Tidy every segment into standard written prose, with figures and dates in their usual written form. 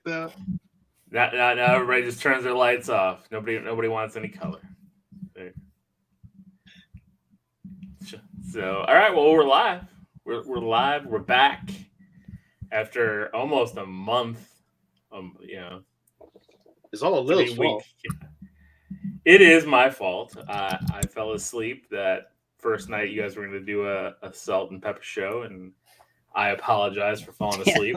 Now everybody just turns their lights off. Nobody wants any color. So, all right, well, we're live. We're live. We're back after almost a month. You know, it's all Lil's 3 week. fault. It is my fault. I fell asleep that first night you guys were going to do a salt and pepper show, and I apologize for falling Yeah. asleep.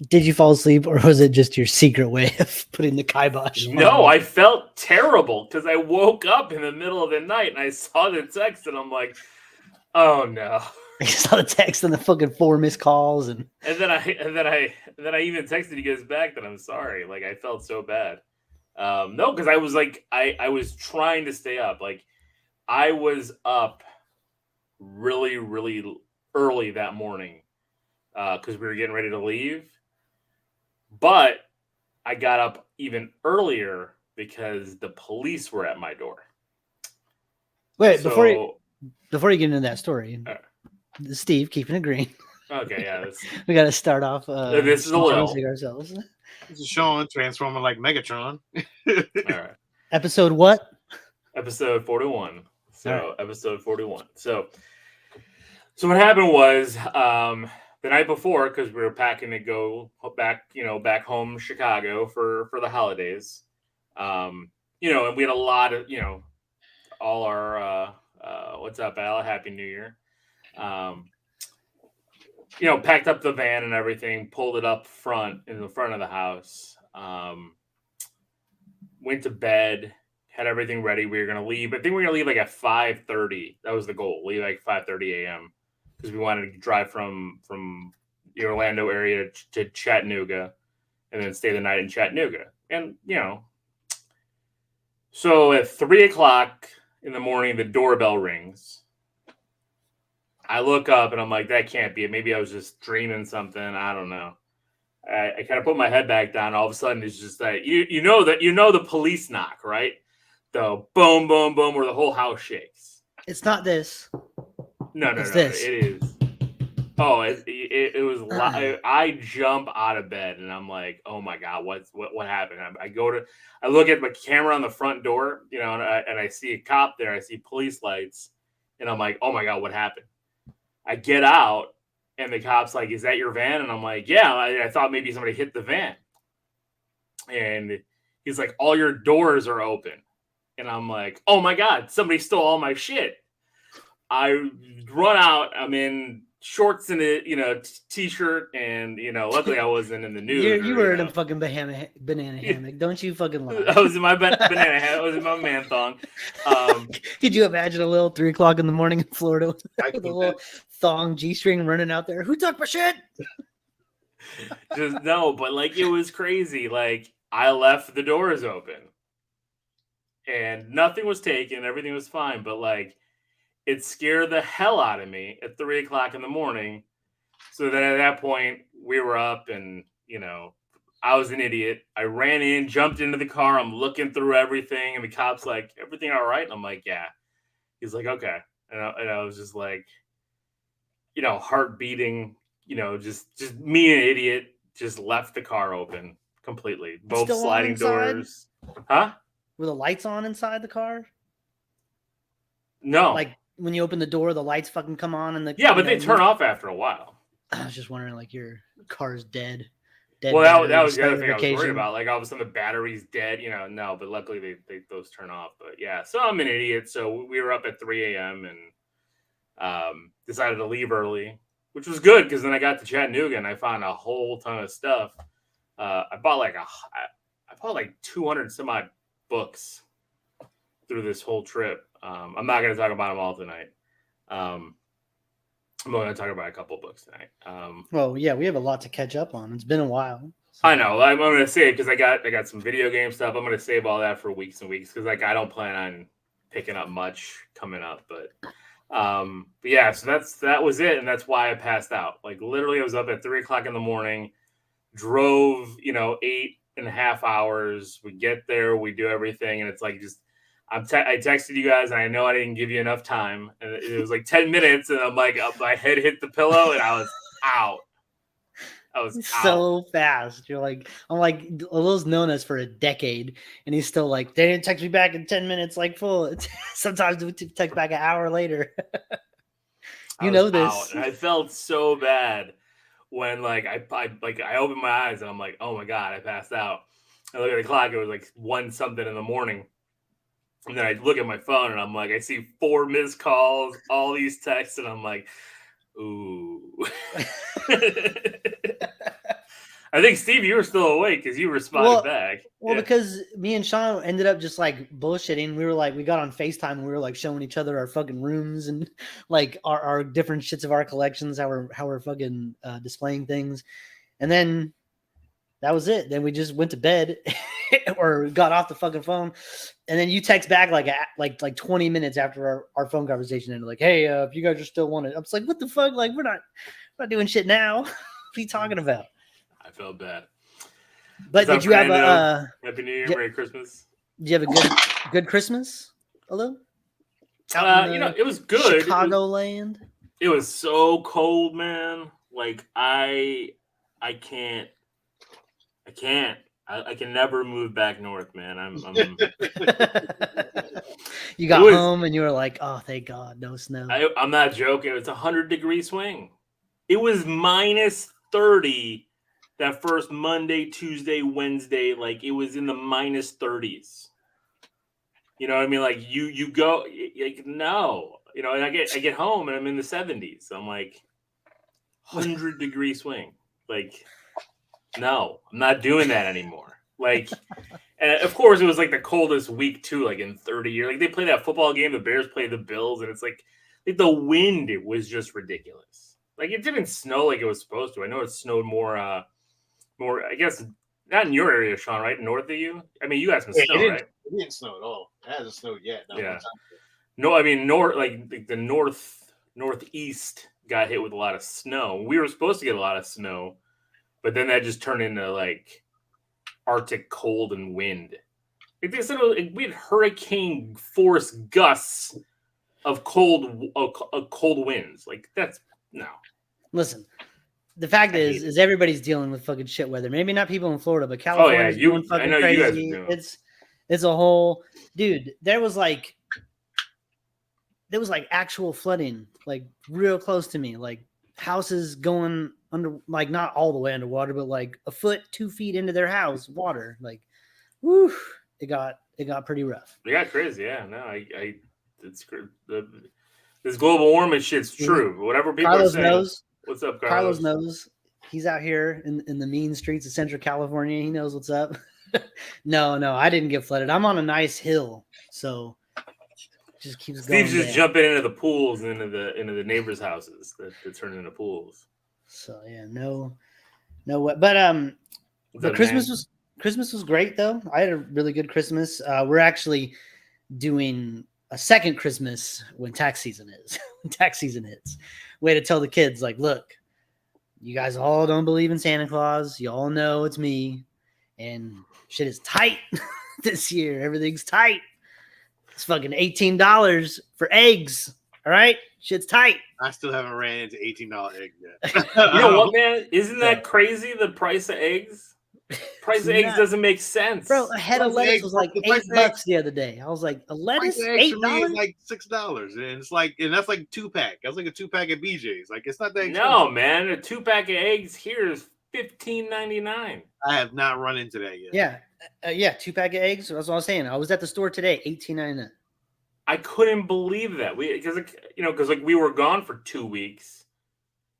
Did you fall asleep, or was it just your secret way of putting the kibosh? No, I felt terrible because I woke up in the middle of the night and I saw the text, and I'm like, oh no. I saw the text and the fucking 4 missed calls, and then I even texted you guys back that I'm sorry. Like, I felt so bad. No, because I was like, I was trying to stay up. Like, I was up really, really early that morning because we were getting ready to leave. But I got up even earlier because the police were at my door. Wait, before you get into that story, Steve, keeping it green. Okay, yeah. We got to start off. This is a little. Ourselves. This is Sean transforming like Megatron. All right. Episode what? Episode 41. So right. Episode 41. So what happened was the night before, because we were packing to go back home Chicago for the holidays. And we had a lot of all our what's up, Al? Happy New Year. Packed up the van and everything, pulled it up in the front of the house. Went to bed, had everything ready. We were gonna leave. I think we were gonna leave like at 5:30. That was the goal. Leave like 5:30 a.m. because we wanted to drive from the Orlando area to Chattanooga, and then stay the night in Chattanooga. And so at 3:00 in the morning, the doorbell rings. I look up and I'm like, that can't be it. Maybe I was just dreaming something. I don't know. I kind of put my head back down. All of a sudden, it's just like the police knock, right? The boom, boom, boom, where the whole house shakes. It's not this. No, this. It is. Oh, it was. I jump out of bed and I'm like, oh my god, what happened? I look at my camera on the front door, and I see a cop there. I see police lights, and I'm like, oh my god, what happened? I get out, and the cop's like, is that your van? And I'm like, yeah. I thought maybe somebody hit the van. And he's like, all your doors are open. And I'm like, oh my god, somebody stole all my shit. I run out. I'm in shorts and a t-shirt, and luckily I wasn't in the news. You were in a fucking banana hammock. Don't you fucking lie. I was in my banana hammock. I was in my man thong. Could you imagine a little 3:00 in the morning in Florida with a little thong G-string running out there? Who took my shit? Just no, but like it was crazy. Like I left the doors open, and nothing was taken. Everything was fine, but like. It scared the hell out of me at 3:00 in the morning. So then at that point, we were up and, I was an idiot. I ran in, jumped into the car. I'm looking through everything. And the cop's like, everything all right? And I'm like, yeah. He's like, okay. And I was just like, heart beating, just me, an idiot, just left the car open completely. Both Still sliding doors. Huh? Were the lights on inside the car? No. Like, when you open the door, the lights fucking come on, and but they turn off after a while. I was just wondering, like, your car's dead. Well, that was the other thing I was worried about. Like, all of a sudden the battery's dead. No, but luckily those turn off. But yeah, so I'm an idiot. So we were up at 3 a.m. and decided to leave early, which was good because then I got to Chattanooga and I found a whole ton of stuff. I bought like 200 some odd books through this whole trip. I'm not going to talk about them all tonight. I'm going to talk about a couple books tonight. Well, yeah, we have a lot to catch up on. It's been a while. So. I know. I'm going to save because I got some video game stuff. I'm going to save all that for weeks and weeks because I don't plan on picking up much coming up. But yeah, so that was it, and that's why I passed out. Like literally, I was up at 3:00 in the morning, drove 8.5 hours. We get there, we do everything, and it's like just. I texted you guys, and I know I didn't give you enough time. And it was like 10 minutes, and I'm like, my head hit the pillow, and I was out. I was so fast. You're like, I'm like, Lil's known us for a decade, and he's still like, they didn't text me back in 10 minutes, like full. Sometimes we text back an hour later. You know this. And I felt so bad when like I opened my eyes and I'm like, oh my God, I passed out. I look at the clock, it was like 1 something in the morning. And then I look at my phone and I'm like, I see 4 missed calls, all these texts, and I'm like, ooh. I think, Steve, you were still awake because you responded back. Well, because me and Sean ended up just like bullshitting. We were like, we got on FaceTime and we were like showing each other our fucking rooms and like our different shits of our collections, how we're fucking displaying things. And then that was it. Then we just went to bed or got off the fucking phone. And then you text back like 20 minutes after our phone conversation and like, hey, if you guys are still wanting, I was like, what the fuck? Like, we're not doing shit now. What are you talking about? I felt bad. But did you have a Happy New Year, Merry Christmas? Did you have a good Christmas? Hello? It was good. Chicagoland. It was so cold, man. Like I can never move back north, man. I'm You got home and you were like, oh, thank God, no snow. I'm not joking. It was 100-degree swing. It was minus 30 that first Monday, Tuesday, Wednesday. Like it was in the minus 30s. You know what I mean? Like you go, like, no. You know, and I get home and I'm in the 70s. I'm like, 100-degree swing. Like, no, I'm not doing that anymore. Like, and of course, it was like the coldest week too, like in 30 years. Like they play that football game, the Bears play the Bills, and it's like the wind, it was just ridiculous. Like it didn't snow like it was supposed to. I know it snowed more, I guess, not in your area, Sean, right? North of you? I mean, you guys can snow, right? It didn't snow at all. It hasn't snowed yet. Yeah. No, I mean, the northeast got hit with a lot of snow. We were supposed to get a lot of snow, but then that just turned into like Arctic cold and wind. Like they said, we had hurricane force gusts of cold winds. Like that's no. Listen, the fact is everybody's dealing with fucking shit weather. Maybe not people in Florida, but California is going fucking crazy. You guys are doing. It's a whole dude. There was like actual flooding, like real close to me, like houses going under, like not all the way underwater, but like a foot, 2 feet into their house, water. Like, whoo, it got pretty rough. It got crazy, yeah. No, it's this global warming shit's true. Whatever people are saying. Knows. What's up, Carlos? Carlos knows. He's out here in the mean streets of Central California. He knows what's up. No, I didn't get flooded. I'm on a nice hill, so just keeps going. Steve's just jumping into the pools and into the neighbors' houses that turn into pools. So yeah, no what. But the Christmas was great though. I had a really good Christmas. We're actually doing a second Christmas when tax season is. When tax season hits. Way to tell the kids, like, look, you guys all don't believe in Santa Claus. You all know it's me. And shit is tight this year. Everything's tight. It's fucking $18 for eggs. All right? Shit's tight. I still haven't ran into $18 eggs yet. You know what, man? Isn't that crazy, the price of eggs? Price of eggs doesn't make sense. Bro, a head of lettuce was like $8 the other day. I was like, a lettuce, $8? Like $6. And that's like 2-pack. That's like a 2-pack at BJ's. Like it's not that expensive. No, man. A 2-pack of eggs here is $15.99. I have not run into that yet. Yeah. 2-pack of eggs. That's what I was saying. I was at the store today, $18.99. I couldn't believe that. Because we were gone for 2 weeks.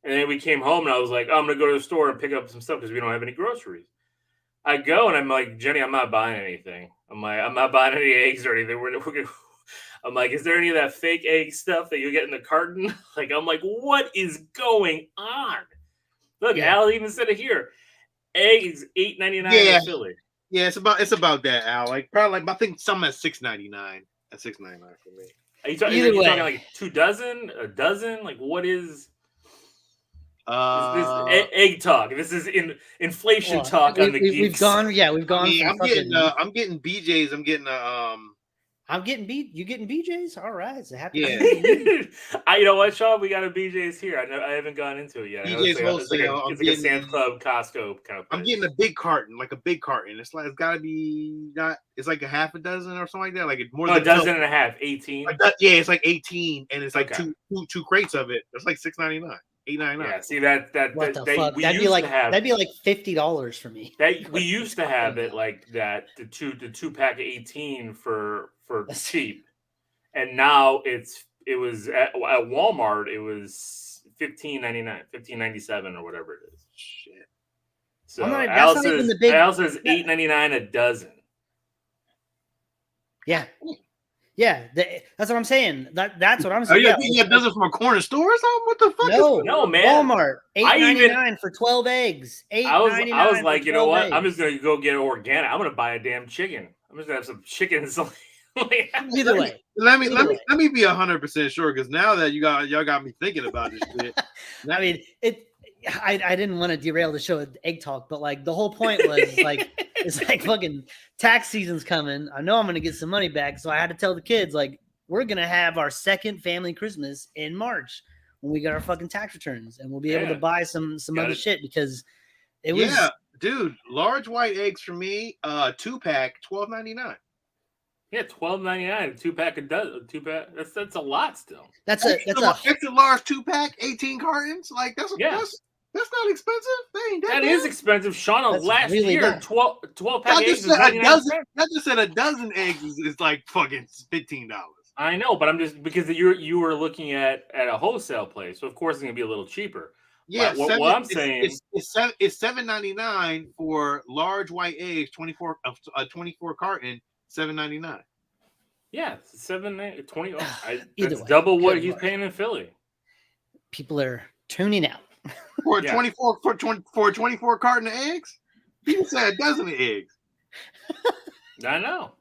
And then we came home and I was like, oh, I'm going to go to the store and pick up some stuff because we don't have any groceries. I go and I'm like, Jenny, I'm not buying anything. I'm like, I'm not buying any eggs or anything. I'm like, is there any of that fake egg stuff that you get in the carton? Like, I'm like, what is going on? Look, Al even said it here. Eggs $8.99 in Philly. Yeah, it's about that, Al. Like probably I think some at $6.99. At $6.99 for me. Are you talking like 2 dozen, a dozen? Like what is? This egg talk. This is inflation talk on the Geekz. We've gone. Yeah, we've gone. I'm getting BJ's. I'm getting I'm getting You getting BJ's? All right. It's a happy. Yeah. day. You know what, Sean? We got a BJ's here. I haven't gone into it yet. I know BJ's wholesale. It's like a Sam's Club, Costco kind of place. I'm getting a big carton, like a big carton. It's gotta be not. It's like a half a dozen or something like that. Like it's more than a dozen and a half. 18. Yeah, it's like 18, and it's like two crates of it. It's like $6.99, $8.99. Yeah, see that What the fuck? That'd be like $50 for me. We used to have it like that. The two pack of 18 for cheap, and now it was at Walmart. It was $15.99, $15.97 or whatever it is. Shit. So Al says $8.99 a dozen. Yeah. Yeah, that's what I'm saying. That's what I'm saying. Are you getting a dozen from a corner store or something? What the fuck? No, man. Walmart, $8.99 for 12 eggs. I was like, you know what? Eggs. I'm just gonna go get organic. I'm gonna buy a damn chicken. I'm just gonna have some chickens. Either way, let me be 100% sure, because now that y'all got me thinking about this shit. I mean, I didn't want to derail the show with egg talk, but like the whole point was like it's like fucking tax season's coming. I know I'm gonna get some money back, so I had to tell the kids like we're gonna have our second family Christmas in March when we get our fucking tax returns, and we'll be able to buy some other shit because it was. Yeah, dude, large white eggs for me, 2-pack, $12.99. Yeah, $12.99, 2-pack a dozen. 2-pack. That's a lot still. That's a extra large 2-pack, 18 cartons. Like that's not expensive. That is expensive. Sean, last really year, 12 pack eggs. I just said a dozen eggs is like fucking $15. I know, but I'm just because you were looking at a wholesale place, so of course it's gonna be a little cheaper. Yeah, what I'm saying it's $7.99 for large white eggs, 24 carton, $7.99. Yeah, $7.20. That's double what he's paying in Philly. People are tuning out. For 24 carton of eggs? People said a dozen of eggs. I know.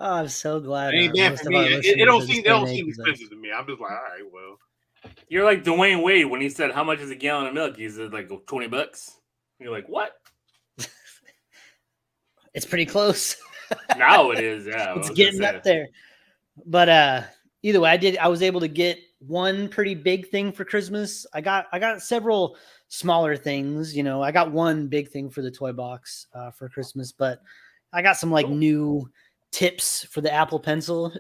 Oh, I'm so glad. It ain't bad for me. It don't seem expensive to me. I'm just like, all right, well. You're like Dwayne Wade when he said, "How much is a gallon of milk?" He said, like $20. You're like, what? It's pretty close. Now it is, yeah. It's getting up there. But either way, I was able to get one pretty big thing for Christmas. I got several smaller things, I got one big thing for the toy box for Christmas, but I got some like new tips for the Apple Pencil.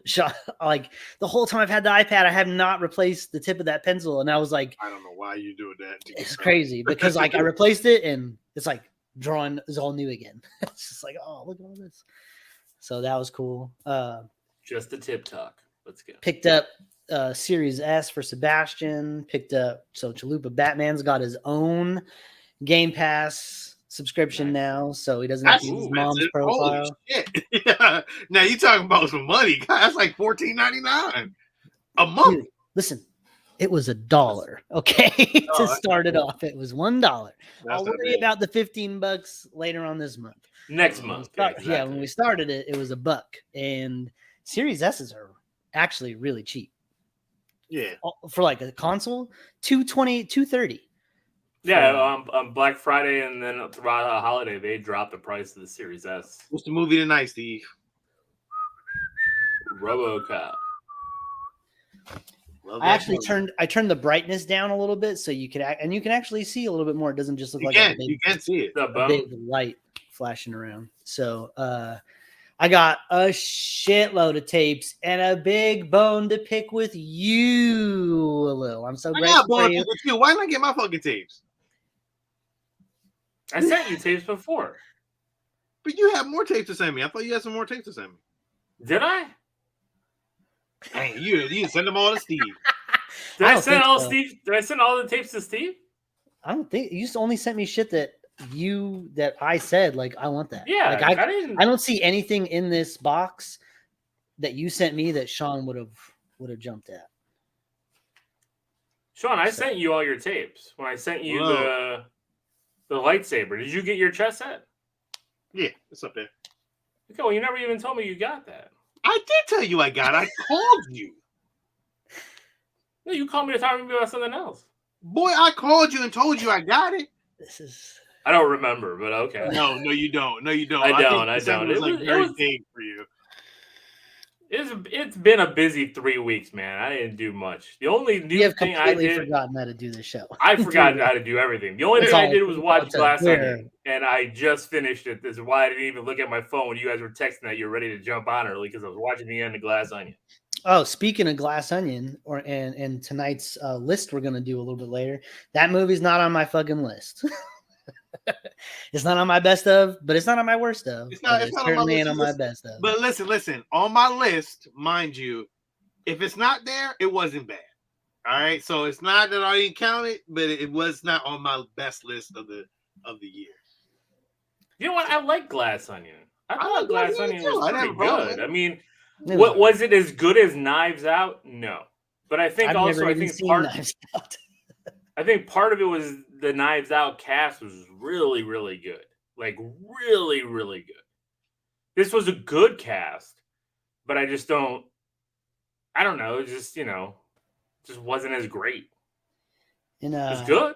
Like the whole time I've had the iPad, I have not replaced the tip of that pencil, and I was like, I don't know why you doing that. It's crazy because like I replaced it and it's like drawing is all new again. It's just like, oh, look at all this. So that was cool. Just the tip talk. Let's go. Picked up Series S for Sebastian. So Chalupa Batman's got his own Game Pass subscription now, so he doesn't have to use his mom's profile. Shit. Yeah. Now you talking about some money. God, that's like $14.99 a month. Dude, listen, it was $1. Okay, to start it off, it was $1. I'll worry about the $15 later on this month. Next month. Yeah, when we started it, it was $1, and Series S's are actually really cheap. Yeah, for like a console, $220, $230. Yeah, on Black Friday and then throughout the holiday, they dropped the price of the Series S. What's the movie tonight, Steve? RoboCop. I turned the brightness down a little bit so you can actually see a little bit more. It doesn't just look like you can see it. A big light flashing around. So I got a shitload of tapes and a big bone to pick with you, Lil. I'm so grateful for you. Why not get my fucking tapes? I sent you tapes before. But you have more tapes to send me. I thought you had some more tapes to send me. Did I? Dang, you didn't send them all to Steve. Did I send all Steve? Did I send all the tapes to Steve? I don't think you only sent me shit that I said like I want that. Yeah, like, I don't see anything in this box that you sent me that Sean would have jumped at. Sean, I sent you all your tapes when I sent you the lightsaber. Did you get your chess set? Yeah, it's up there. Okay, well, you never even told me you got that. I did tell you I got it. I called you. No, you called me to talk to me about something else. Boy, I called you and told you I got it. I don't remember, but okay. No, you don't. No, you don't. I don't. It was like very big for you. It's been a busy 3 weeks, man. I didn't do much. The only new thing I did, forgotten how to do this show. I forgot how to do everything. The only thing I did was watch Glass Onion, and I just finished it. This is why I didn't even look at my phone when you guys were texting that you're ready to jump on early because I was watching the end of Glass Onion. Oh, speaking of Glass Onion, and tonight's list we're gonna do a little bit later. That movie's not on my fucking list. It's not on my best of, but it's not on my worst of. It's not certainly on my best of. But listen. On my list, mind you, if it's not there, it wasn't bad. All right, so it's not that I didn't count it, but it was not on my best list of the year. You know what? I like Glass Onion. I thought Glass Onion was pretty good. I mean, what was it as good as Knives Out? No, but I think I think part of it was the Knives Out cast was really, really good. Like really, really good. This was a good cast, but I just don't. I don't know. It just just wasn't as great. It's good.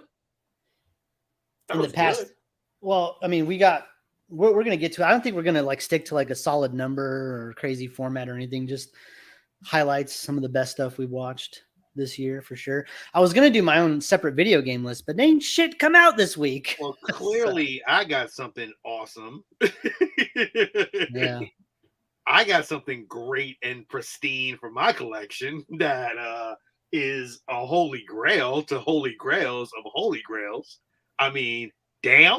In the past, good. Well, I mean, we're going to get to it. I don't think we're going to like stick to like a solid number or crazy format or anything. Just highlights some of the best stuff we've watched this year for sure. I was going to do my own separate video game list, but ain't shit come out this week. Well, clearly I got something awesome. Yeah. I got something great and pristine for my collection that is a holy grail to holy grails of holy grails. I mean, damn.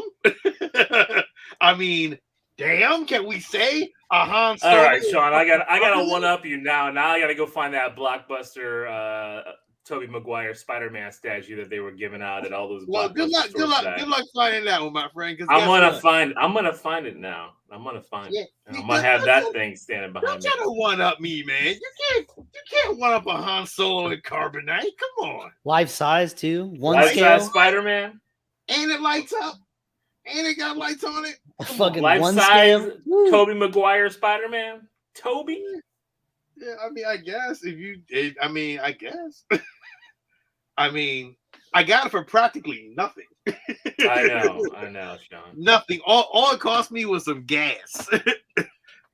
Damn, can we say a Han Solo? All right, Sean, I gotta one up you now. Now I gotta go find that blockbuster Tobey Maguire Spider-Man statue that they were giving out at all those. Well, good luck finding that one, my friend. I'm gonna find it now. I'm gonna find it. I'm gonna have that thing standing behind me. Don't try to one up me, man. You can't one up a Han Solo and Carbonite. Come on. Life size too. Life size Spider-Man. Ain't it lights up? Ain't it got lights on it? Fucking life one size scale. Tobey Maguire Spider-Man. Toby? Yeah, I guess I guess. I got it for practically nothing. I know, Sean. Nothing. All it cost me was some gas.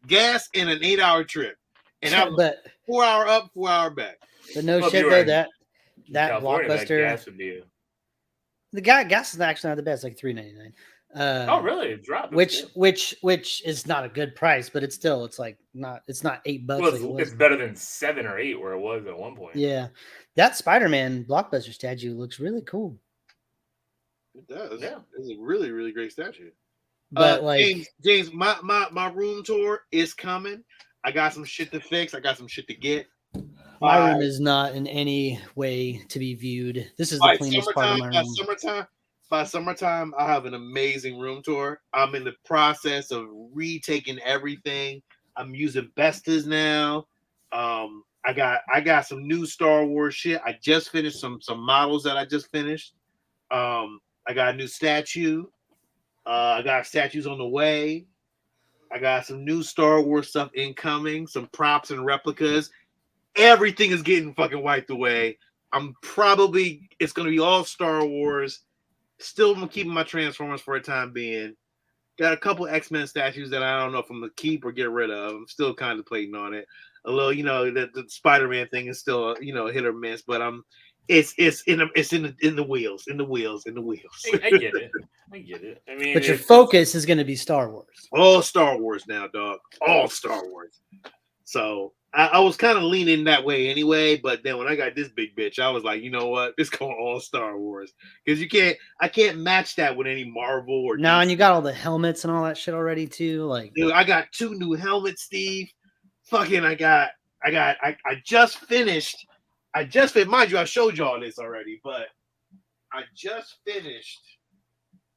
Gas in an 8-hour trip. And I was 4 hour up, 4 hour back. But no shit though, that Blockbuster. That gas would be the gas is actually not the best, like $3.99. Oh really? It dropped. Which is not a good price, but it's not $8. Well, it's better than 7 or 8 where it was at one point. Yeah, that Spider-Man blockbuster statue looks really cool. It does. Yeah, it's a really, really great statue. But James, my room tour is coming. I got some shit to fix. I got some shit to get. My room is not in any way to be viewed. This is the cleanest part of my room. By summertime, I'll have an amazing room tour. I'm in the process of retaking everything. I'm using Bestas now. I got some new Star Wars shit. I just finished some models that I just finished. I got a new statue. I got statues on the way. I got some new Star Wars stuff incoming. Some props and replicas. Everything is getting fucking wiped away. It's going to be all Star Wars. Still keeping my Transformers for a time being. Got a couple X-Men statues that I don't know if I'm going to keep or get rid of. I'm still contemplating on it. A little, the Spider-Man thing is still, hit or miss, but it's in the wheels. Hey, I get it. I mean, but your focus is going to be Star Wars. All Star Wars now, dog. All Star Wars. So I was kind of leaning that way anyway, but then when I got this big bitch, I was like, you know what? It's going all Star Wars because I can't match that with any Marvel or. No, and you got all the helmets and all that shit already too. Like, dude, I got 2 new helmets, Steve. Fucking, I just finished. Mind you, I showed y'all this already, but I just finished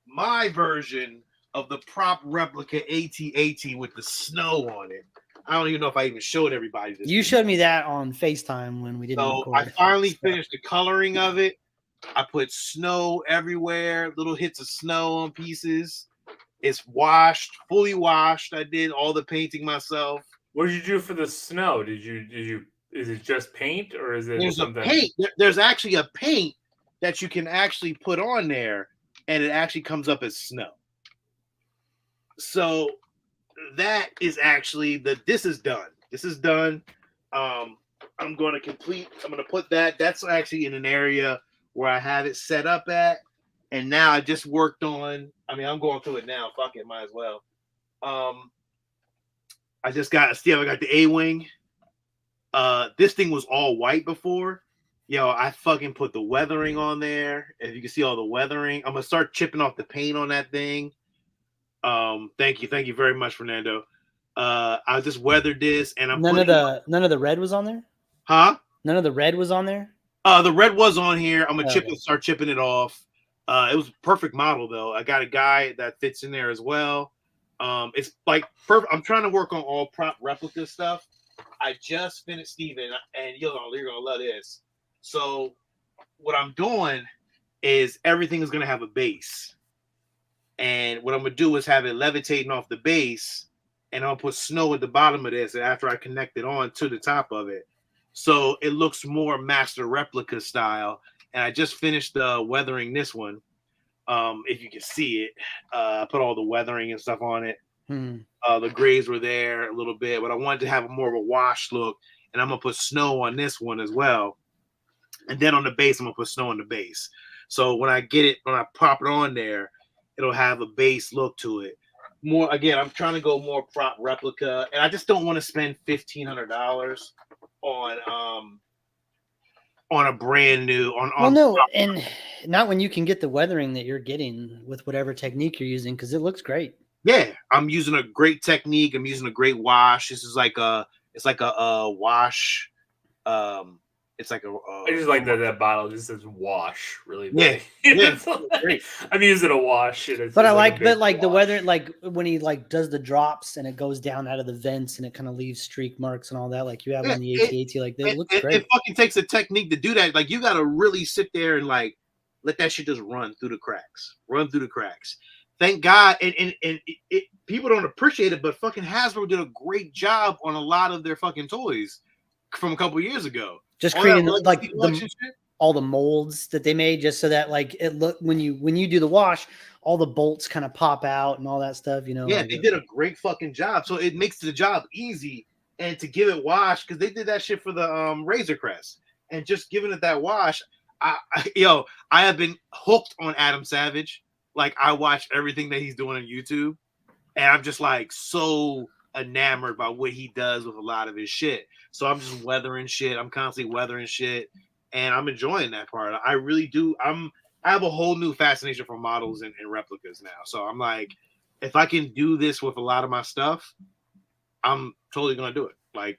my version of the prop replica AT-AT with the snow on it. I don't even know if I even showed everybody this. You showed me that on FaceTime when we didn't record. I finally finished the coloring of it. I put snow everywhere, little hits of snow on pieces. It's fully washed. I did all the painting myself. What did you do for the snow? Did you is it just paint or is it something? Paint. There's actually a paint that you can actually put on there and it actually comes up as snow. So that is actually this is done. This is done. I'm going to put that. That's actually in an area where I have it set up at. And now I just worked on, I'm going through it now. Fuck it, might as well. I got the A-Wing. This thing was all white before. Yo, I fucking put the weathering on there. If you can see all the weathering, I'm gonna start chipping off the paint on that thing. Thank you very much, Fernando. I just weathered this, and none of the red was on there. Huh? None of the red was on there. The red was on here. I'm gonna start chipping it off. It was a perfect model though. I got a guy that fits in there as well. It's like perfect. I'm trying to work on all prop replica stuff. I just finished Steven, and you're gonna love this. So what I'm doing is everything is gonna have a base. And what I'm gonna do is have it levitating off the base, and I'll put snow at the bottom of this after I connect it on to the top of it. So it looks more master replica style. And I just finished weathering this one. If you can see it, I put all the weathering and stuff on it. The grays were there a little bit, but I wanted to have more of a wash look. And I'm gonna put snow on this one as well. And then on the base, I'm gonna put snow on the base. So when I pop it on there, it'll have a base look to it. More again, I'm trying to go more prop replica, and I just don't want to spend $1,500 on a brand new and not when you can get the weathering that you're getting with whatever technique you're using, because it looks great. Yeah, I'm using a great technique. I'm using a great wash. This is like a wash. It's like I just like that bottle just says wash really big. Yeah. I'm using a wash. But I like the weather, like when he like does the drops and it goes down out of the vents and it kind of leaves streak marks and all that, like you have on the AT-AT, like that looks great. It fucking takes a technique to do that. Like you got to really sit there and like let that shit just run through the cracks. Thank God, and people don't appreciate it, but fucking Hasbro did a great job on a lot of their fucking toys from a couple years ago. Just creating like all the molds that they made, just so that like it look when you do the wash, all the bolts kind of pop out and all that stuff. Yeah, like they did a great fucking job. So it makes the job easy, and to give it wash because they did that shit for the Razor Crest, and just giving it that wash. I have been hooked on Adam Savage. Like I watch everything that he's doing on YouTube, and I'm just like so enamored by what he does with a lot of his shit. So I'm just weathering shit. I'm constantly weathering shit, and I'm enjoying that part. I really do. I have a whole new fascination for models and replicas now. So I'm like, if I can do this with a lot of my stuff, I'm totally gonna do it. Like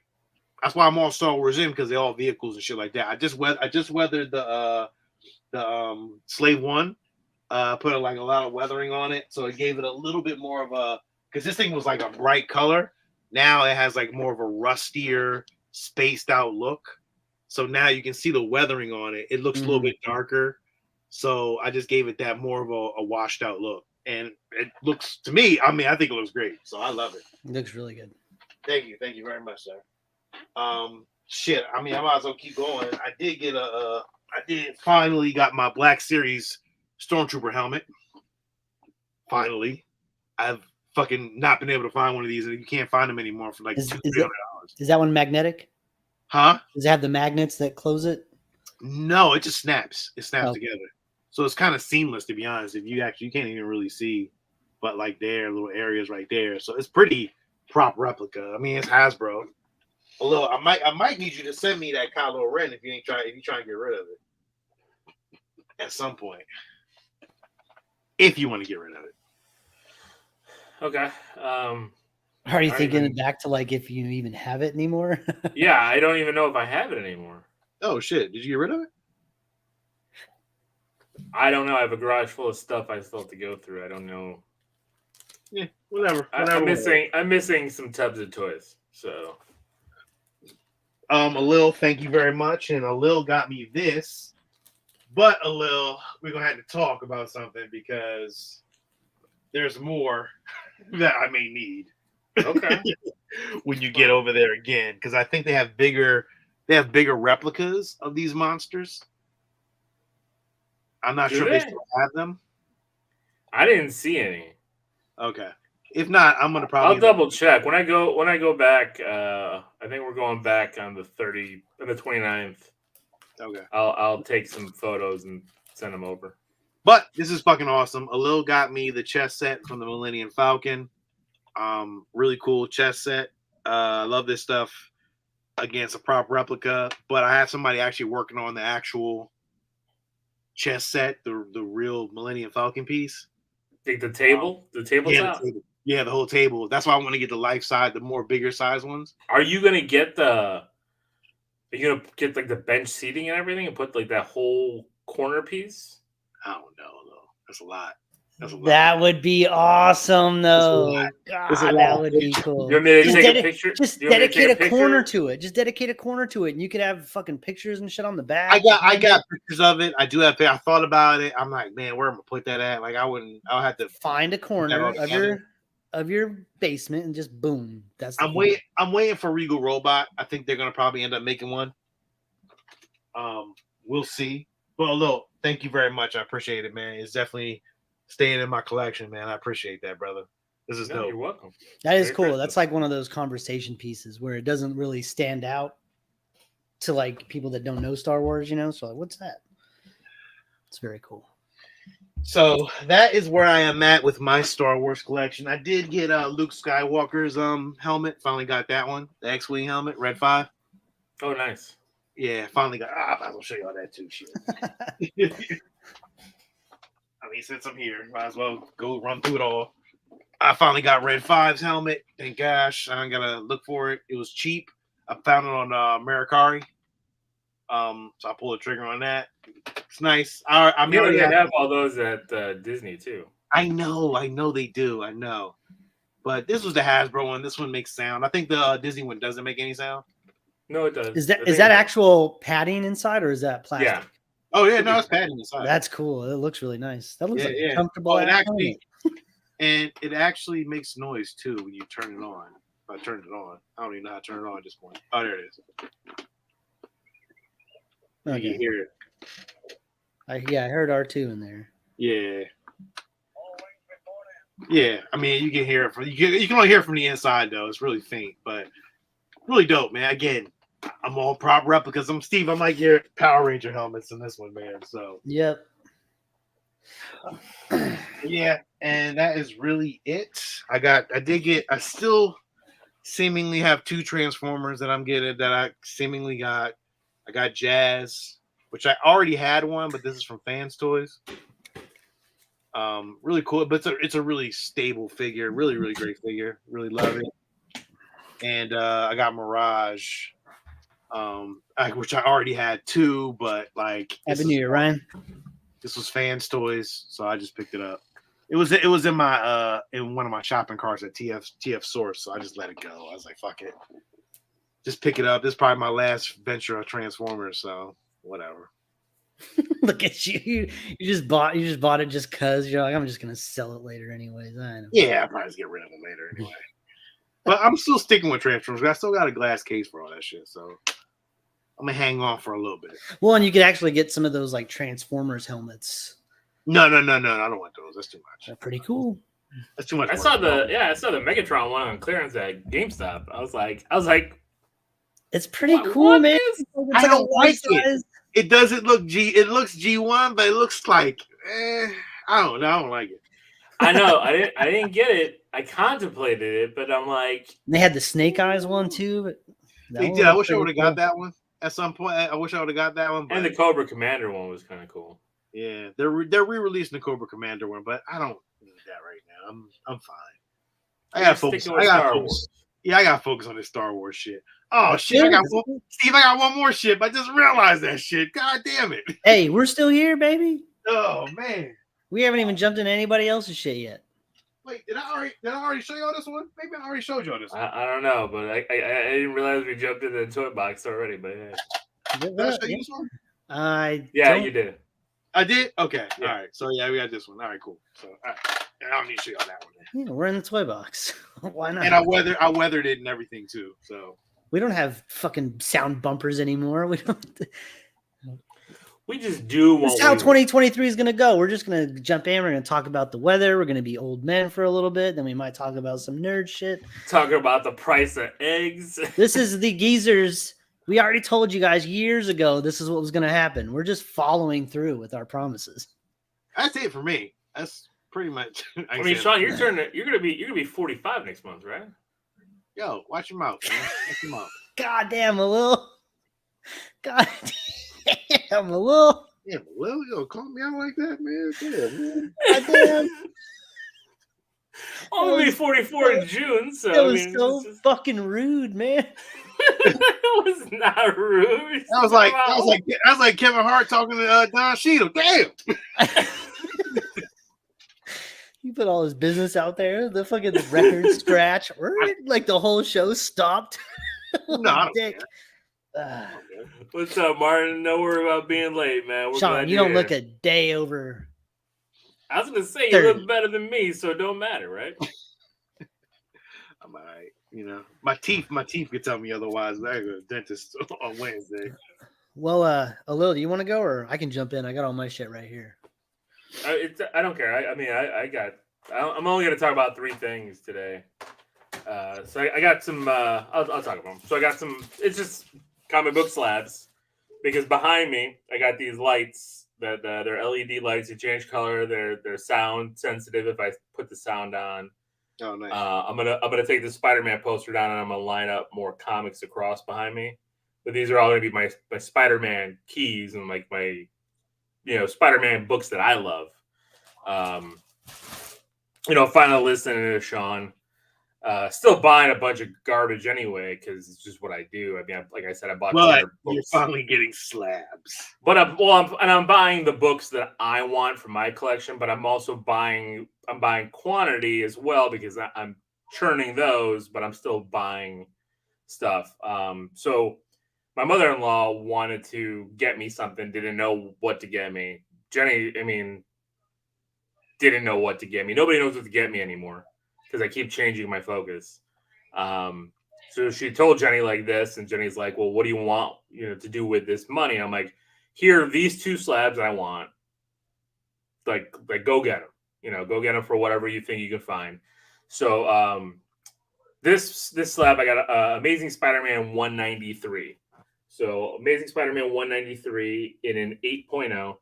that's why I'm all Star Wars in, because they're all vehicles and shit like that. I just weathered the Slave One. Put like a lot of weathering on it, so it gave it a little bit more of a, because this thing was like a bright color. Now it has like more of a rustier, spaced out look. So now you can see the weathering on it. It looks a little bit darker. So I just gave it that more of a washed out look. And it looks, to me, I think it looks great. So I love it. It looks really good. Thank you very much, sir. Shit, I might as well keep going. I did finally got my Black Series Stormtrooper helmet. Finally. I've fucking not been able to find one of these, and you can't find them anymore for like $200-$300. Is that one magnetic? Huh? Does it have the magnets that close it? No, it just snaps. It snaps together. So it's kind of seamless, to be honest. If you can't even really see, but like there, little areas right there. So it's pretty prop replica. It's Hasbro. Although I might need you to send me that Kylo Ren if you try to get rid of it at some point. If you want to get rid of it. Okay. Are you thinking back to like if you even have it anymore? Yeah, I don't even know if I have it anymore. Oh shit! Did you get rid of it? I don't know. I have a garage full of stuff I still have to go through. I don't know. Yeah, whatever. I'm missing some tubs of toys. So, Alil, thank you very much. And Alil got me this, but Alil, we're gonna have to talk about something because there's more that I may need. Okay. When you get over there again, because I think they have bigger replicas of these monsters. I'm not sure if they still have them. I didn't see any. Okay. If not, I'm gonna probably. I'll double check when I go back. I think we're going back on the 29th. Okay. I'll take some photos and send them over. But this is fucking awesome. Alil got me the chess set from the Millennium Falcon. Really cool chess set. I love this stuff. Again, it's a prop replica, but I have somebody actually working on the actual chess set, the real Millennium Falcon piece. Take the table? The tabletop? Yeah, the whole table. That's why I want to get the life size, the more bigger size ones. Are you gonna get like the bench seating and everything and put like that whole corner piece? I don't know though. That's a lot. That would be awesome, though. God, that would be cool. You want me to take a picture? Just dedicate a corner to it. Just dedicate a corner to it, and you could have fucking pictures and shit on the back. I got pictures of it. I do have. I thought about it. I'm like, man, where am I put that at? Like, I'll have to find a corner of your basement and just boom. I'm waiting for Regal Robot. I think they're gonna probably end up making one. We'll see. Well, look, thank you very much. I appreciate it, man. It's definitely staying in my collection, man. I appreciate that, brother. This is dope. You're welcome. That is cool. That's like one of those conversation pieces where it doesn't really stand out to like people that don't know Star Wars, So like, what's that? It's very cool. So that is where I am at with my Star Wars collection. I did get Luke Skywalker's helmet. Finally got that one, the X-Wing helmet, Red 5. Oh, nice. Yeah, finally got. I'll show you all that too. Shit. I mean, since I'm here, might as well go run through it all. I finally got Red 5's helmet. Thank gosh. I ain't gotta look for it. It was cheap. I found it on Mercari. So I pulled the trigger on that. It's nice. I mean, they have all those at Disney too. I know they do. I know. But this was the Hasbro one. This one makes sound. I think the Disney one doesn't make any sound. No, it does. Is that actual padding inside or is that plastic? Yeah. Oh yeah, no, it's padding inside. That's cool. It looks really nice. That looks comfortable. Oh, it actually makes noise too when you turn it on. If I turn it on, I don't even know how to turn it on at this point. Oh, there it is. Okay. You can hear it. I heard R2 in there. Yeah. Yeah, I mean, you can hear it you can only hear it from the inside though. It's really faint, but really dope, man. Again, I'm all prop replicas. I'm Steve. I'm like your Power Ranger helmets in this one, man. So yep. Yeah, and that is really it. I still seemingly have 2 Transformers that I'm getting that I seemingly got. I got Jazz, which I already had one, but this is from Fans Toys. Really cool, but it's a really stable figure, really, really great figure. Really love it. And I got Mirage, which I already had 2, but like Happy New Year, Ryan. This was Fans Toys, so I just picked it up. It was in my in one of my shopping carts at TF Source, so I just let it go. I was like, fuck it. Just pick it up. This is probably my last venture of Transformers, so whatever. Look at you. You just bought it just cause you're like, I'm just gonna sell it later anyways. I know. Yeah, I'll probably just get rid of it later anyway. But I'm still sticking with Transformers. I still got a glass case for all that shit, so I'm gonna hang on for a little bit. Well, and you could actually get some of those like Transformers helmets. No. I don't want those. That's too much. They're pretty cool. That's too much. I saw the Megatron one on clearance at GameStop. I was like, it's pretty cool, man. I don't like it. It doesn't look It looks G1, but it looks like I don't know. I don't like it. I know. I didn't get it. I contemplated it, but I'm like, they had the Snake Eyes one too. But they did. I wish I would have got that one at some point. I wish I would have got that one. But and the Cobra Commander one was kind of cool. Yeah, they're re-releasing the Cobra Commander one, but I don't need that right now. I'm fine. I gotta focus. I gotta focus on this Star Wars shit. Oh shit! I got one more shit. But I just realized that shit. God damn it! Hey, we're still here, baby. Oh man, we haven't even jumped into anybody else's shit yet. Wait, did I already show you all this one? Maybe I already showed you all this one. I don't know, but I didn't realize we jumped into the toy box already. But yeah. Did I show you this one? You did. I did. Okay. Yeah. All right. So yeah, we got this one. All right. Cool. So I don't need to show y'all that one. Then. Yeah, we're in the toy box. Why not? And I weathered it and everything too. So we don't have fucking sound bumpers anymore. We don't. We just do. This is how 2023 is going to go. We're just going to jump in. We're going to talk about the weather. We're going to be old men for a little bit. Then we might talk about some nerd shit. Talk about the price of eggs. This is the geezers. We already told you guys years ago this is what was going to happen. We're just following through with our promises. That's it for me. That's pretty much. I mean, Sean, you're gonna be 45 next month, right? Yo, watch your mouth, man. Watch your mouth. God damn, Malil. God damn, Malil. Yeah, Malil, you gonna call me out like that, man? Yeah, man. God damn. I'm gonna be 44 in June, so it was so fucking rude, man. It was not rude. I was like Kevin Hart talking to Don Cheadle. Damn. You put all his business out there. The fucking record scratch, like the whole show stopped. No, I don't Dick. What's up, Martin? No worry about being late, man. We're Sean, you don't look a day over. I was gonna say 30. You look better than me, so it don't matter, right? I'm all right. You know, my teeth could tell me otherwise. I go to the dentist on Wednesday. Well, Alil, do you want to go, or I can jump in? I got all my shit right here. I don't care. I'm only gonna talk about 3 things today. So I got some. I'll talk about them. So I got some. It's just comic book slabs, because behind me I got these lights that they're LED lights. They change color. They're sound sensitive if I put the sound on. Oh, nice. I'm gonna take the Spider-Man poster down, and I'm gonna line up more comics across behind me. But these are all gonna be my Spider-Man keys and like my Spider-Man books that I love. Finally listening to Sean. Still buying a bunch of garbage anyway, because it's just what I do. I mean, like I said, I bought. But you're finally getting slabs. But I'm buying the books that I want for my collection. But I'm also buying quantity as well, because I'm churning those. But I'm still buying stuff. So my mother-in-law wanted to get me something. Didn't know what to get me. Jenny, didn't know what to get me. Nobody knows what to get me anymore, because I keep changing my focus. So she told Jenny like this, and Jenny's like, well, what do you want, to do with this money? I'm like, here, these 2 slabs I want. Like go get them. Go get them for whatever you think you can find. So this slab, I got Amazing Spider-Man 193. So Amazing Spider-Man 193 in an 8.0.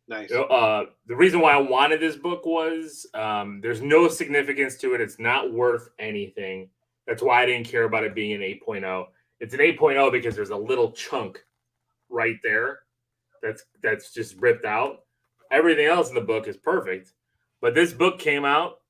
Nice. The reason why I wanted this book was there's no significance to it. It's not worth anything. That's why I didn't care about it being an 8.0. It's an 8.0 because there's a little chunk right there that's just ripped out. Everything else in the book is perfect. But this book came out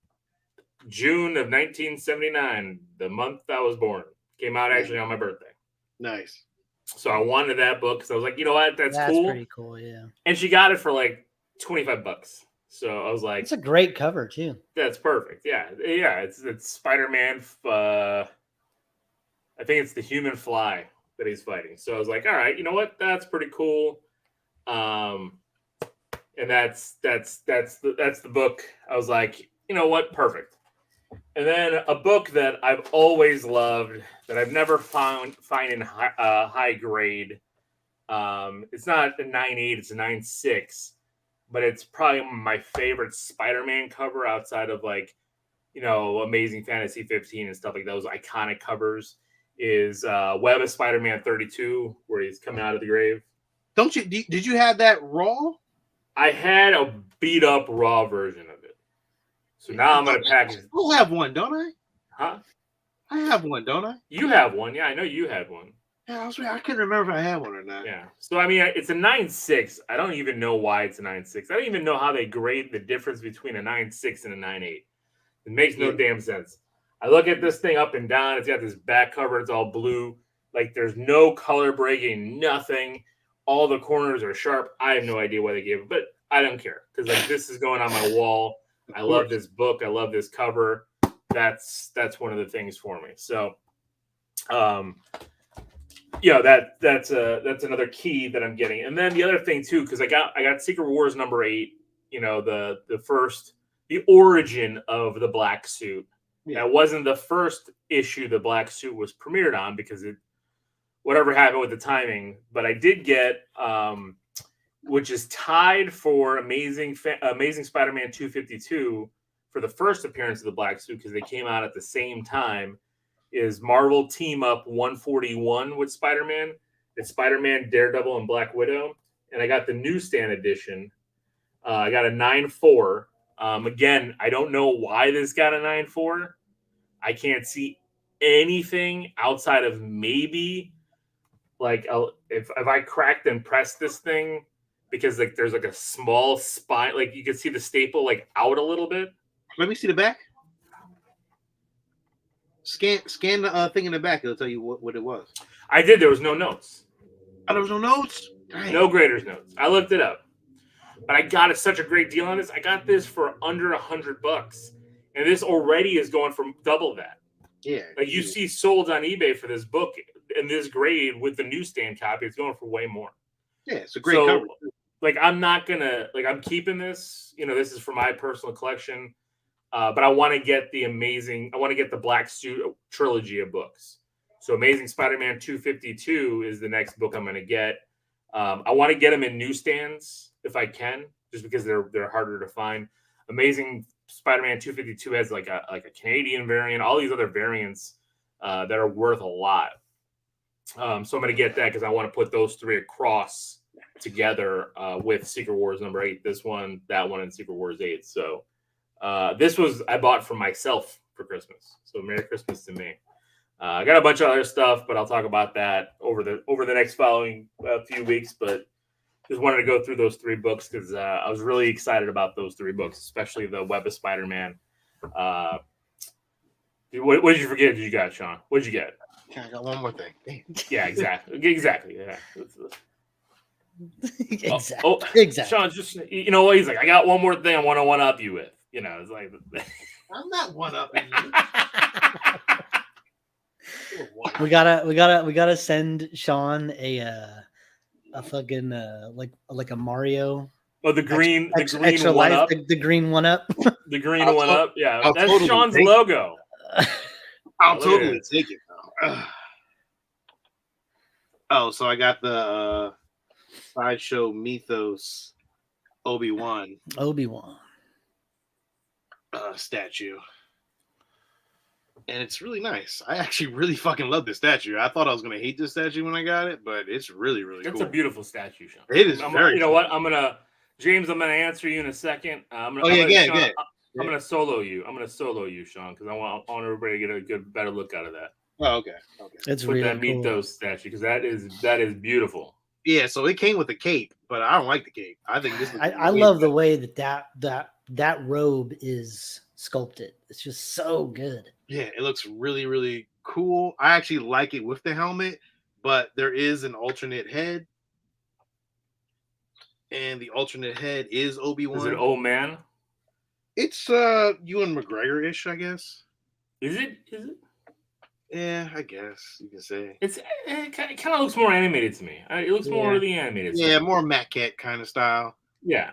June of 1979, the month I was born. Came out actually on my birthday. Nice. So I wanted that book because I was like, you know what? That's cool. That's pretty cool, yeah. And she got it for like $25. So I was like, it's a great cover too. That's perfect. Yeah. It's Spider-Man. I think it's the Human Fly that he's fighting. So I was like, all right, you know what? That's pretty cool. And that's the book. I was like, you know what? Perfect. And then a book that I've always loved that I've never found in high grade. It's not a 9.8, it's a 9.6, but it's probably my favorite Spider-Man cover outside of Amazing Fantasy 15 and stuff like those iconic covers. Is Web of Spider-Man 32, where he's coming out of the grave. Did you have that raw? I had a beat up raw version of it. So now I'm going to package it. I have one, don't I? Huh? I have one, don't I? You have one. Yeah, I know you had one. Yeah, I couldn't remember if I had one or not. Yeah. So, I mean, it's a 9.6. I don't even know why it's a 9.6. I don't even know how they grade the difference between a 9.6 and a 9.8. It makes no damn sense. I look at this thing up and down. It's got this back cover. It's all blue. Like, there's no color breaking, nothing. All the corners are sharp. I have no idea why they gave it, but I don't care. Because, this is going on my wall. I love this book. I love this cover. That's one of the things for me. So, that's another key that I'm getting. And then the other thing too, because I got Secret Wars number 8. The origin of the black suit. Yeah. That wasn't the first issue the black suit was premiered on, because whatever happened with the timing. But I did get which is tied for Amazing Spider-Man 252 for the first appearance of the black suit because they came out at the same time, is Marvel Team Up 141 with Spider-Man. It's Spider-Man, Daredevil, and Black Widow. And I got the newsstand edition. I got a 9.4. Again, I don't know why this got a 9.4. I can't see anything outside of maybe like if I cracked and pressed this thing because like there's like a small spine, like you can see the staple like out a little bit. Let me see the back. Scan the thing in the back. It'll tell you what it was. I did. There was no notes. Oh, there was no notes? Dang. No graders notes. I looked it up. But I got such a great deal on this. I got this for under $100. And this already is going for double that. Yeah. Like you see sold on eBay for this book in this grade with the newsstand copy, it's going for way more. Yeah, it's a great cover. Like I'm not gonna I'm keeping this. You know, this is for my personal collection. But I want to get the Black Suit trilogy of books. So Amazing Spider-Man 252 is the next book I'm going to get. I want to get them in newsstands if I can, just because they're harder to find. Amazing Spider-Man 252 has like a Canadian variant, all these other variants that are worth a lot. So I'm going to get that because I want to put those three across together with Secret Wars #8, this one, that one, and Secret Wars 8. So this I bought for myself for Christmas. So Merry Christmas to me. I got a bunch of other stuff, but I'll talk about that over the next following few weeks. But just wanted to go through those three books because I was really excited about those three books, especially the Web of Spider-Man. What did you forget? Did you got, Sean? What did you get? I got one more thing. Yeah, exactly. Yeah. Exactly. Sean, just you know what? He's like, I got one more thing I want to one up you with. You know, it's like I'm not one upping you. We gotta send Sean a fucking like a Mario. Oh, the green extra one life, up. The green one up. The green one up. Yeah, I'll that's totally Sean's logo. I'll totally take it now. Oh, so I got the Sideshow Mythos Obi-Wan statue. And it's really nice. I actually really fucking love this statue. I thought I was going to hate this statue when I got it, but it's really, really cool. It's a beautiful statue, Sean. It is very. You know what? James, I'm going to answer you in a second. I'm going to solo you. I'm going to solo you, Sean, because I want everybody to get a better look out of that. Oh, okay. It's Put really that cool. Mythos statue, because that is beautiful. Yeah, so it came with a cape, but I don't like the cape. I think this. I love the way that robe is sculpted. It's just so good. Yeah, it looks really, really cool. I actually like it with the helmet, but there is an alternate head. And the alternate head is Obi-Wan. Is it old man? It's Ewan McGregor-ish, I guess. Is it? Yeah, I guess you can say. It kind of looks more animated to me. It looks more really animated. Yeah, more maquette kind of style. Yeah.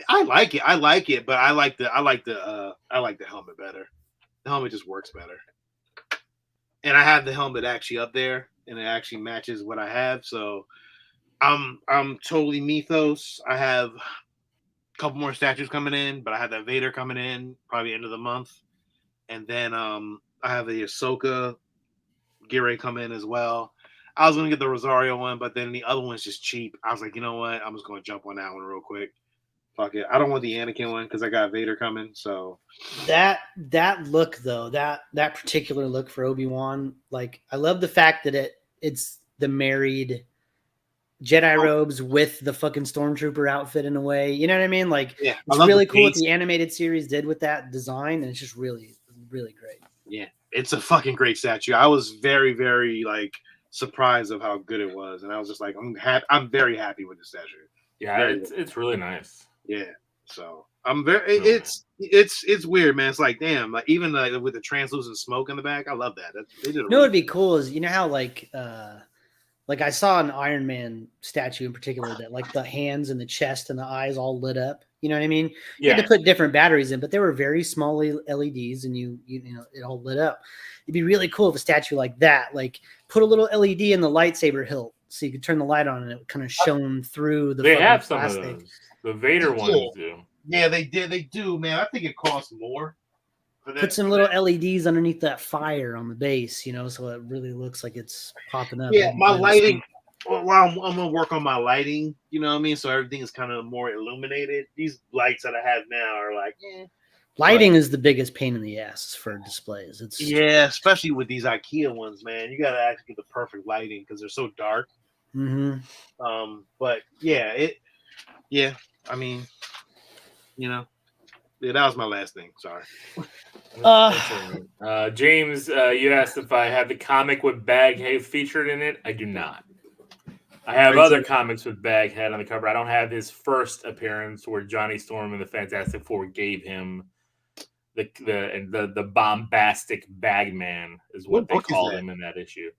I like it, but I like the helmet better. The helmet just works better. And I have the helmet actually up there, and it actually matches what I have. So I'm totally Mythos. I have a couple more statues coming in, but I have that Vader coming in probably end of the month. And then I have the Ahsoka get ready to come in as well. I was gonna get the Rosario one, but then the other one's just cheap. I was like, you know what? I'm just gonna jump on that one real quick. Fuck it. I don't want the Anakin one because I got Vader coming. So that look though, that particular look for Obi-Wan, like I love the fact that it's the married Jedi robes with the fucking stormtrooper outfit in a way. You know what I mean? Like it's really cool what the animated series did with that design, and it's just really, really great. Yeah, it's a fucking great statue. I was very, very like surprised of how good it was, and I was just like, I'm very happy with the statue. Yeah, it's really nice. Yeah, so I'm very. It's weird, man. It's like damn, like even like with the translucent smoke in the back, I love that. They did. What'd be cool is how like I saw an Iron Man statue in particular that like the hands and the chest and the eyes all lit up. You know what I mean? You had to put different batteries in, but they were very small LEDs, and you know it all lit up. It'd be really cool if a statue like that, like put a little LED in the lightsaber hilt, so you could turn the light on and it kind of shone through the. They have some plastic. of those. The Vader ones do. Yeah, they did. They do, man. I think it costs more. Put some little LEDs underneath that fire on the base, so it really looks like it's popping up. Yeah, my lighting. Well, I'm gonna work on my lighting. You know what I mean? So everything is kind of more illuminated. These lights that I have now are like, lighting is the biggest pain in the ass for displays. It's especially with these IKEA ones, man. You gotta actually get the perfect lighting because they're so dark. Mm-hmm. But yeah. I mean, that was my last thing. Sorry. James, you asked if I had the comic with Baghead featured in it. I do not. I have other comics with Baghead on the cover. I don't have his first appearance where Johnny Storm and the Fantastic Four gave him the bombastic Bagman is what they called him in that issue.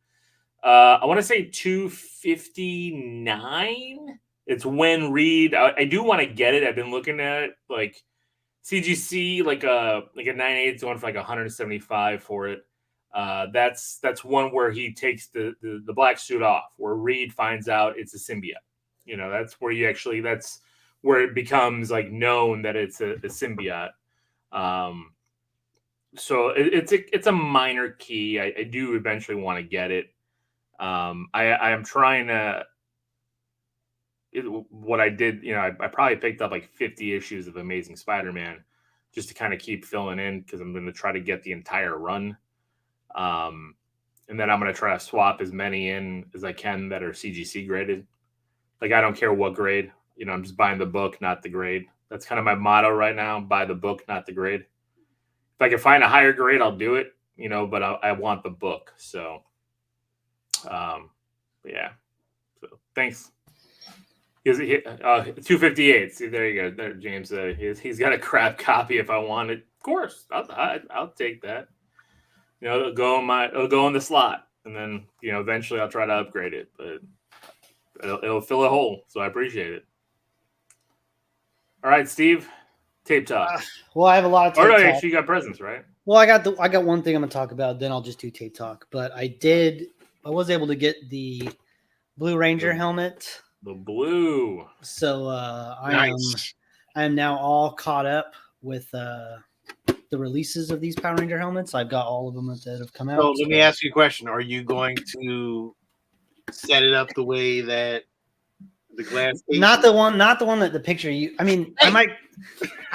I want to say 259. It's when Reed. I do want to get it. I've been looking at it like CGC, like a 9/8 going for like 175 for it. That's one where he takes the black suit off, where Reed finds out it's a symbiote. That's where that's where it becomes like known that it's a symbiote. So it's a minor key. I do eventually want to get it. I am trying to. What I did, I probably picked up like 50 issues of Amazing Spider-Man just to kind of keep filling in because I'm going to try to get the entire run. And then I'm going to try to swap as many in as I can that are CGC graded. Like, I don't care what grade, I'm just buying the book, not the grade. That's kind of my motto right now. Buy the book, not the grade. If I can find a higher grade, I'll do it, but I want the book. So, yeah. So thanks. 258. See, there you go. There, James. He's got a crap copy. If I want it, of course, I'll take that. It'll go in the slot, and then eventually I'll try to upgrade it, but it'll fill a hole. So I appreciate it. All right, Steve, tape talk. Well, I have a lot of tape talk. Actually, you got presents, right? Well, I got one thing I'm gonna talk about. Then I'll just do tape talk. But I was able to get the Blue Ranger helmet. The blue. So I am now all caught up with the releases of these Power Ranger helmets. I've got all of them that have come out. So let me ask you a question: are you going to set it up the way that the glass? Not the one that the picture you. I mean, I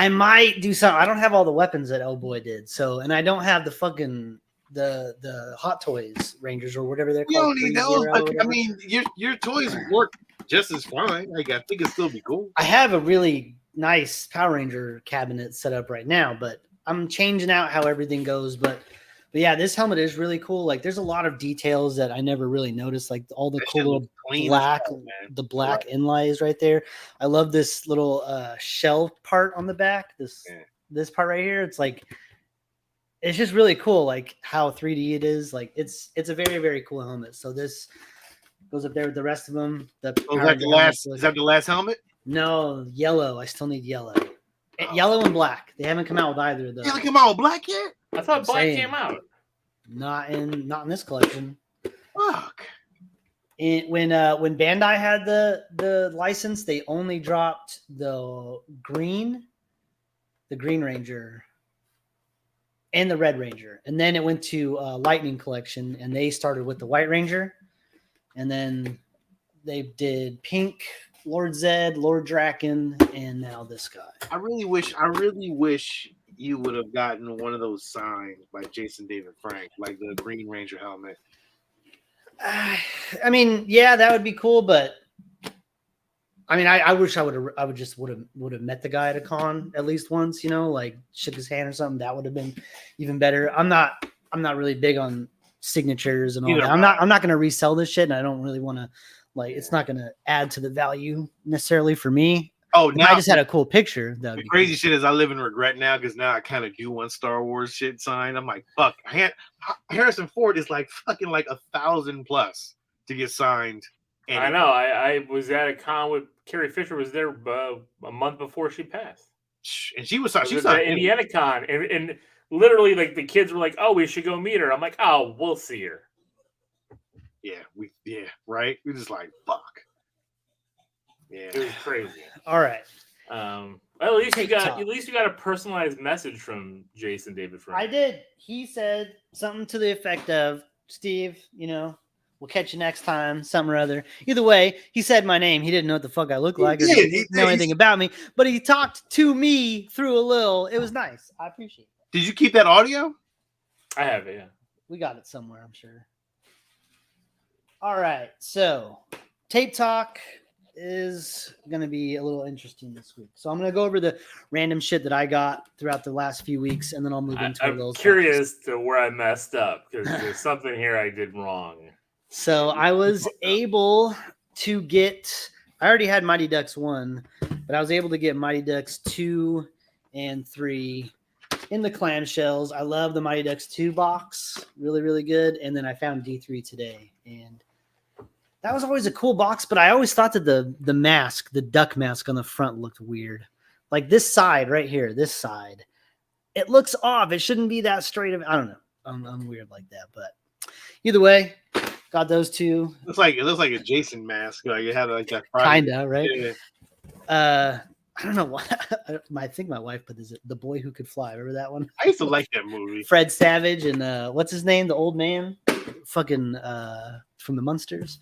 might do something. I don't have all the weapons that Boy did. So, and I don't have the fucking the Hot Toys Rangers or whatever they're called. You don't need those. I mean, your toys work just as fine. Like, I think it'd still be cool. I have a really nice Power Ranger cabinet set up right now, but I'm changing out how everything goes. But yeah, this helmet is really cool. Like, there's a lot of details that I never really noticed, like all the cool little black inlays right there. I love this little shell part on the back. This part right here. It's like, it's just really cool, like how 3D it is. Like, it's a very, very cool helmet. So this goes up there with the rest of them. Is that the last helmet? No, yellow. I still need yellow. Yellow and black. They haven't come out with either of those. They haven't come out with black yet? I thought black came out. Not in this collection. Fuck. When Bandai had the license, they only dropped the Green Ranger and the Red Ranger, and then it went to Lightning Collection, and they started with the White Ranger, and then they did Pink, Lord Zed, Lord Draken, and now this guy. I really wish you would have gotten one of those signed by Jason David Frank, like the Green Ranger helmet. I mean, yeah, that would be cool, but I mean, I wish I would have met the guy at a con at least once, like shook his hand or something. That would have been even better. I'm not really big on signatures and all that. I'm not going to resell this shit, and I don't really want to. Like, it's not going to add to the value necessarily for me. Oh, now I just had a cool picture. The crazy shit is I live in regret now because now I kind of do want Star Wars shit signed. I'm like, fuck. Harrison Ford is like fucking like 1,000+ to get signed. I know. I was at a con with Carrie Fisher. Was there a month before she passed, and she was at Indiana Con, and literally like the kids were like, "Oh, we should go meet her." I'm like, "Oh, we'll see her." right. We're just like fuck. Yeah, it was crazy. All right. At least you got a personalized message from Jason David Frank. I did. He said something to the effect of, Steve, we'll catch you next time, something or other. Either way, he said my name. He didn't know what the fuck I looked like. He didn't know anything about me, but he talked to me through a little. It was nice. I appreciate it. Did you keep that audio? I have it, yeah. We got it somewhere, I'm sure. All right. So, Tape Talk is going to be a little interesting this week. So I'm going to go over the random shit that I got throughout the last few weeks, and then I'll move into a little. I'm curious to where I messed up because there's something here I did wrong. So I was able to get, I already had Mighty Ducks 1, but I was able to get Mighty Ducks 2 and 3 in the clamshells. I love the Mighty Ducks 2 box. Really, really good. And then I found D3 today, and that was always a cool box, but I always thought that the mask, the duck mask on the front looked weird. Like this side right here, this side, it looks off. It shouldn't be that straight. I don't know. I'm weird like that, but either way, got those two. It looks like a Jason mask. Like it had like that. Kinda, right? Yeah. I don't know why. I think my wife put this. The Boy Who Could Fly. Remember that one? I used to like that movie. Fred Savage and what's his name? The old man, fucking from the Munsters.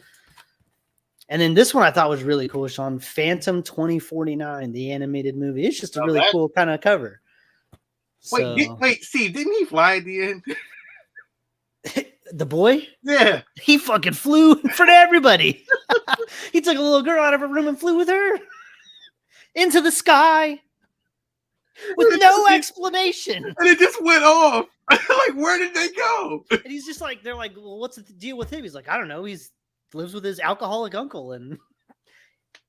And then this one I thought was really cool, Sean. Phantom 2049, the animated movie. It's just a really cool kind of cover. Wait, Steve, didn't he fly at the end? The boy? Yeah. He fucking flew in front of everybody. He took a little girl out of her room and flew with her into the sky with no explanation. And it just went off. Like, where did they go? And he's just like, they're like, well, what's the deal with him? He's like, I don't know. He's lives with his alcoholic uncle and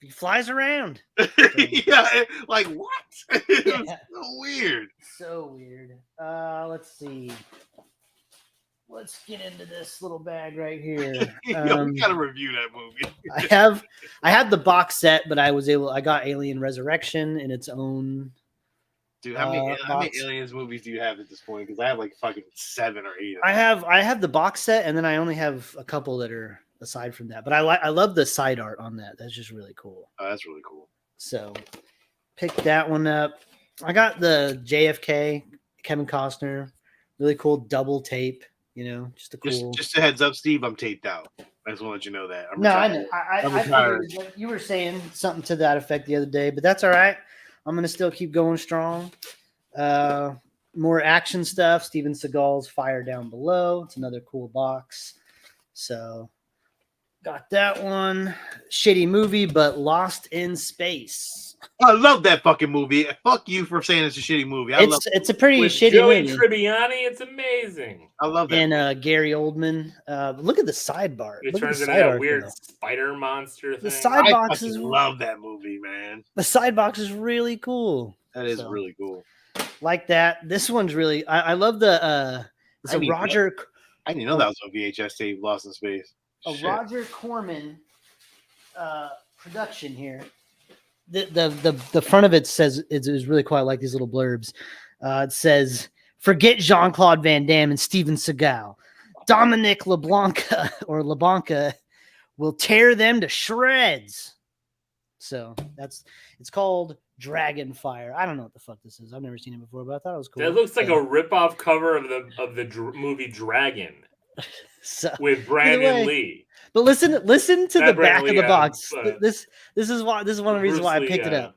he flies around. So, yeah, like what? It's so weird. Let's see. Let's get into this little bag right here. We gotta review that movie. I had the box set, but I got Alien Resurrection in its own. Dude, how many Aliens movies do you have at this point? Because I have like fucking 7 or 8. I have the box set, and then I only have a couple that are aside from that. But I love the side art on that. That's just really cool. Oh, that's really cool. So, pick that one up. I got the JFK Kevin Costner, really cool double tape. Just a cool. Just a heads up, Steve. I'm taped out. I just want to let you know that. I know. I figured you were saying something to that effect the other day, but that's all right. I'm gonna still keep going strong. More action stuff. Steven Seagal's Fire Down Below. It's another cool box. So got that one. Shitty movie, but Lost in Space. I love that fucking movie. Fuck you for saying it's a shitty movie. It's a pretty shitty Joey movie. Tribbiani, it's amazing. I love that. And Gary Oldman. Look at the sidebar. It turns into a weird spider monster thing. The side box is love that movie, man. The side box is really cool. That is really cool. Like that. This one's really. I love the. It's a Roger. I didn't know that was a VHS tape, Lost in Space. Roger Corman production here. The front of it says it's really quite like these little blurbs. It says, "Forget Jean-Claude Van Damme and Steven Seagal. Dominic LeBlanca will tear them to shreds." So it's called Dragonfire. I don't know what the fuck this is. I've never seen it before, but I thought it was cool. That looks like a rip-off cover of the movie Dragon with Brandon Lee. But listen to the back of the box. This is one of the reasons why I picked it up.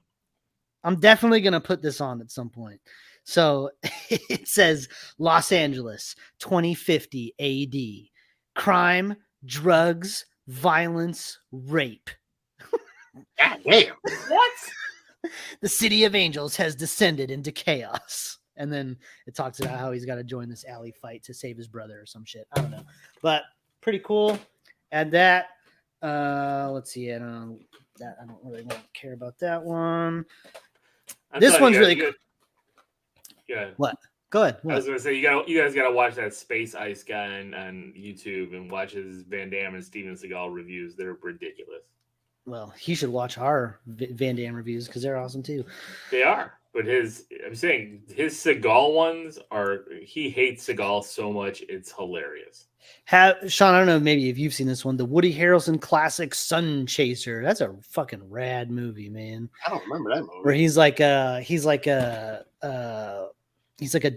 I'm definitely gonna put this on at some point. So it says Los Angeles, 2050 AD. Crime, drugs, violence, rape. God damn. What? The city of angels has descended into chaos. And then it talks about how he's got to join this alley fight to save his brother or some shit. I don't know. But pretty cool. Add that. Let's see. I don't really care about that one. This one's really good. Yeah. What? Go ahead. What? I was gonna say you guys gotta watch that Space Ice guy on YouTube and watch his Van Damme and Steven Seagal reviews. They're ridiculous. Well, he should watch our Van Damme reviews because they're awesome too. They are. But his Seagal ones are, he hates Seagal so much, it's hilarious. Sean, I don't know, maybe if you've seen this one, the Woody Harrelson classic Sun Chaser. That's a fucking rad movie, man. I don't remember that movie. Where he's like a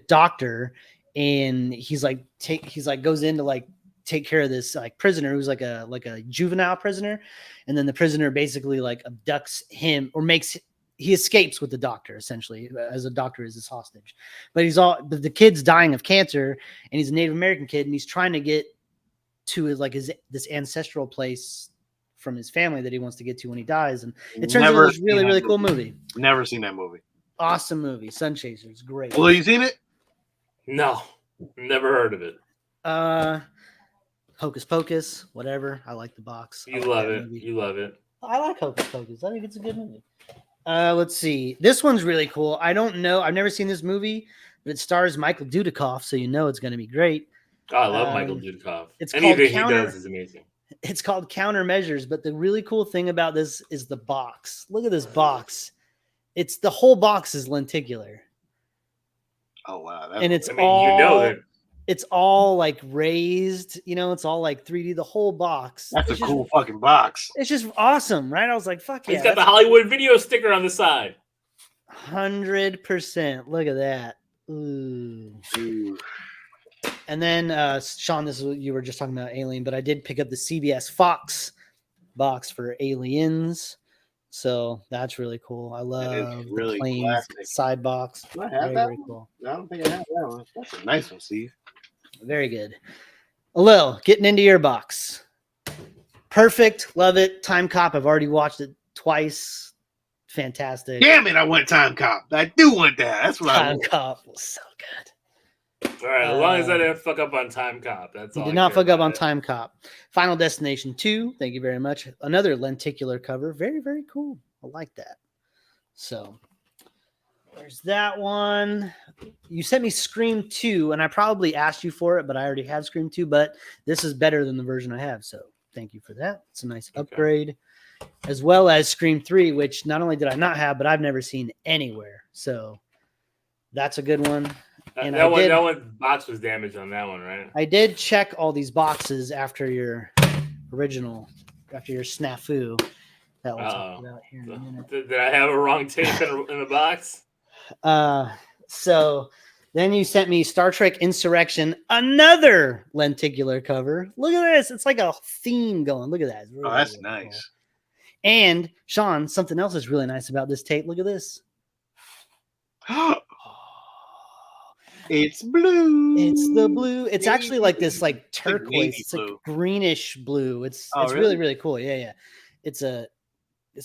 doctor, and he's like goes in to like take care of this like prisoner who's like a juvenile prisoner, and then the prisoner basically like abducts him or he escapes with the doctor, essentially, as a doctor is his hostage. But the kid's dying of cancer, and he's a Native American kid, and he's trying to get to this ancestral place from his family that he wants to get to when he dies. And it turns out this really, really cool movie. Never seen that movie. Awesome movie. Sun Chaser. It's great. Well, you seen it? No. Never heard of it. Hocus Pocus, whatever. I like the box. You love it. You love it. I like Hocus Pocus. I think it's a good movie. Let's see. This one's really cool. I don't know. I've never seen this movie, but it stars Michael Dudikoff, so you know it's going to be great. Oh, I love Michael Dudikoff. Anything he does is amazing. It's called Countermeasures, but the really cool thing about this is the box. Look at this box. The whole box is lenticular. Oh wow! And it's all like raised. It's all like 3D. The whole box. That's a cool fucking box. It's just awesome, right? I was like, "Fuck yeah!" He's got the Hollywood video sticker on the side. 100%. Look at that. Ooh. And then, Sean, this is what you were just talking about, Alien, but I did pick up the CBS Fox box for Aliens. So that's really cool. I love really the planes classic. Side box. Do I have that very cool. I don't think I have that one. That's a nice one, Steve. Very good. Lil, getting into your box. Perfect. Love it. Time Cop. I've already watched it twice. Fantastic. Damn it, I want Time Cop. I do want that. That's what Time Cop was so good. All right, as long as I didn't fuck up on Time Cop. That's all. You did not fuck up on Time Cop. Final Destination 2. Thank you very much. Another lenticular cover. Very, very cool. I like that. So there's that one. You sent me Scream 2, and I probably asked you for it, but I already have Scream 2, but this is better than the version I have. So thank you for that. It's a nice upgrade. As well as Scream 3, which not only did I not have, but I've never seen anywhere. So that's a good one. And that one box was damaged on that one, right? I did check all these boxes after your snafu. That we'll talk about here in a minute. Did I have a wrong tape in the box? So then you sent me Star Trek Insurrection, another lenticular cover. Look at this. It's like a theme going. Look at that. Really, that's really nice. Cool. And Sean, something else is really nice about this tape. Look at this. It's blue. It's the blue. It's actually like this, like turquoise. It's like greenish blue. It's really, really cool. Yeah. It's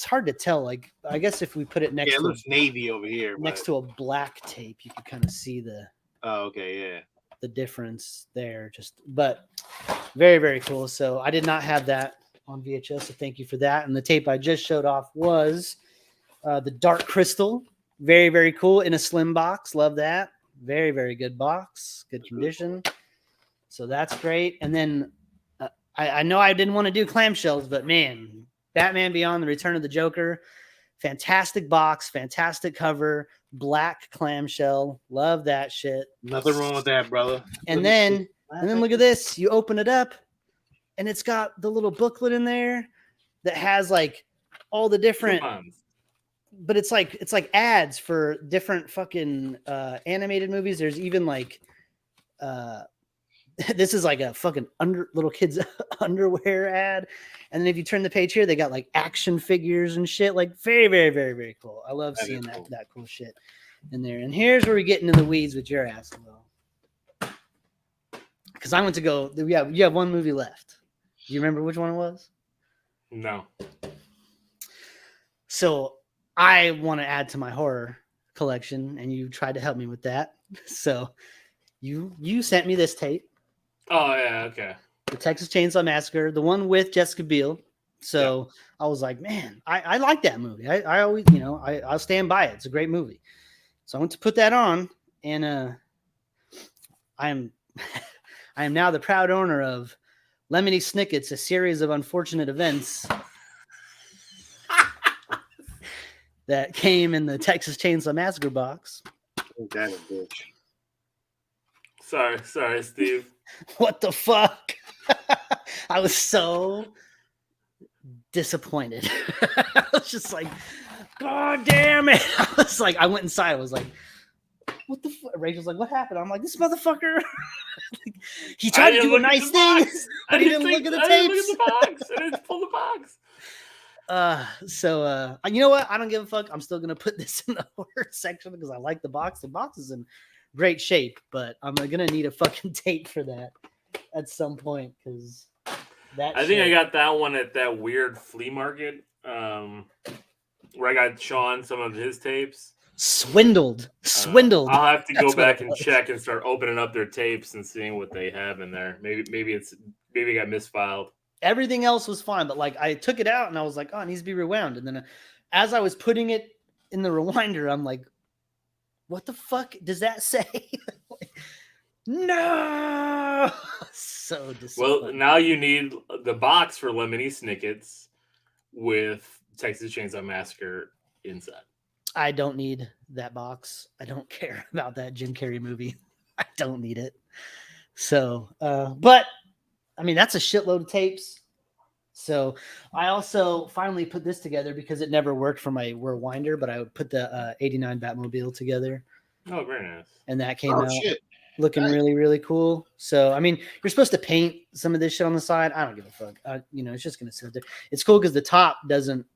hard to tell. Like, I guess if we put it next, it looks navy over here. Next to a black tape, you can kind of see the. Oh, okay, yeah. The difference there, but very, very cool. So I did not have that on VHS. So thank you for that. And the tape I just showed off was the Dark Crystal. Very, very cool in a slim box. Love that. Very, very good box. Good condition. So that's great. And then I know I didn't want to do clamshells, but man, Batman Beyond: The Return of the Joker. Fantastic box. Fantastic cover. Black clamshell. Love that shit. Nothing wrong with that, brother. And then look at this. You open it up and it's got the little booklet in there that has like all the different but it's like ads for different fucking animated movies. There's even like this is like a fucking little kids underwear ad. And then if you turn the page here, they got like action figures and shit. Like very, very, very, very cool. I love seeing that cool shit in there. And here's where we get into the weeds with your ass, Will. Because I went to go. You have one movie left. Do you remember which one it was? No. So I want to add to my horror collection, and you tried to help me with that. So you sent me this tape. Oh yeah, okay. The Texas Chainsaw Massacre, the one with Jessica Biel. So I was like, man, I like that movie. I always, I'll stand by it. It's a great movie. So I went to put that on, and I am now the proud owner of Lemony Snicket's A Series of Unfortunate Events that came in the Texas Chainsaw Massacre box. That a bitch. Sorry, Steve. What the fuck? I was so disappointed. I was just like, God damn it. I was like, I went inside. I was like, what the fuck? Rachel's like, what happened? I'm like, this motherfucker. Like, he tried to do a nice thing, but he didn't look at the tapes. I didn't look at the box. I didn't pull the box. So you know what? I don't give a fuck. I'm still gonna put this in the horror section because I like the box. The box is in great shape, but I'm gonna need a fucking tape for that at some point because that. I think I got that one at that weird flea market where I got Sean some of his tapes. Swindled. I'll have to go back and check and start opening up their tapes and seeing what they have in there. Maybe it got misfiled. Everything else was fine, but like I took it out and I was like, oh, it needs to be rewound. And then as I was putting it in the rewinder, I'm like, what the fuck does that say? No. So disappointed. Well, now you need the box for Lemony Snicket's with Texas Chainsaw Massacre inside. I don't need that box. I don't care about that Jim Carrey movie. I don't need it. So, but I mean, that's a shitload of tapes. So I also finally put this together because it never worked for my rewinder, but I would put the 89 Batmobile together. Oh, very nice. And that came out looking really, really cool. So, I mean, you're supposed to paint some of this shit on the side. I don't give a fuck. It's just going to sit there. It's cool because the top doesn't,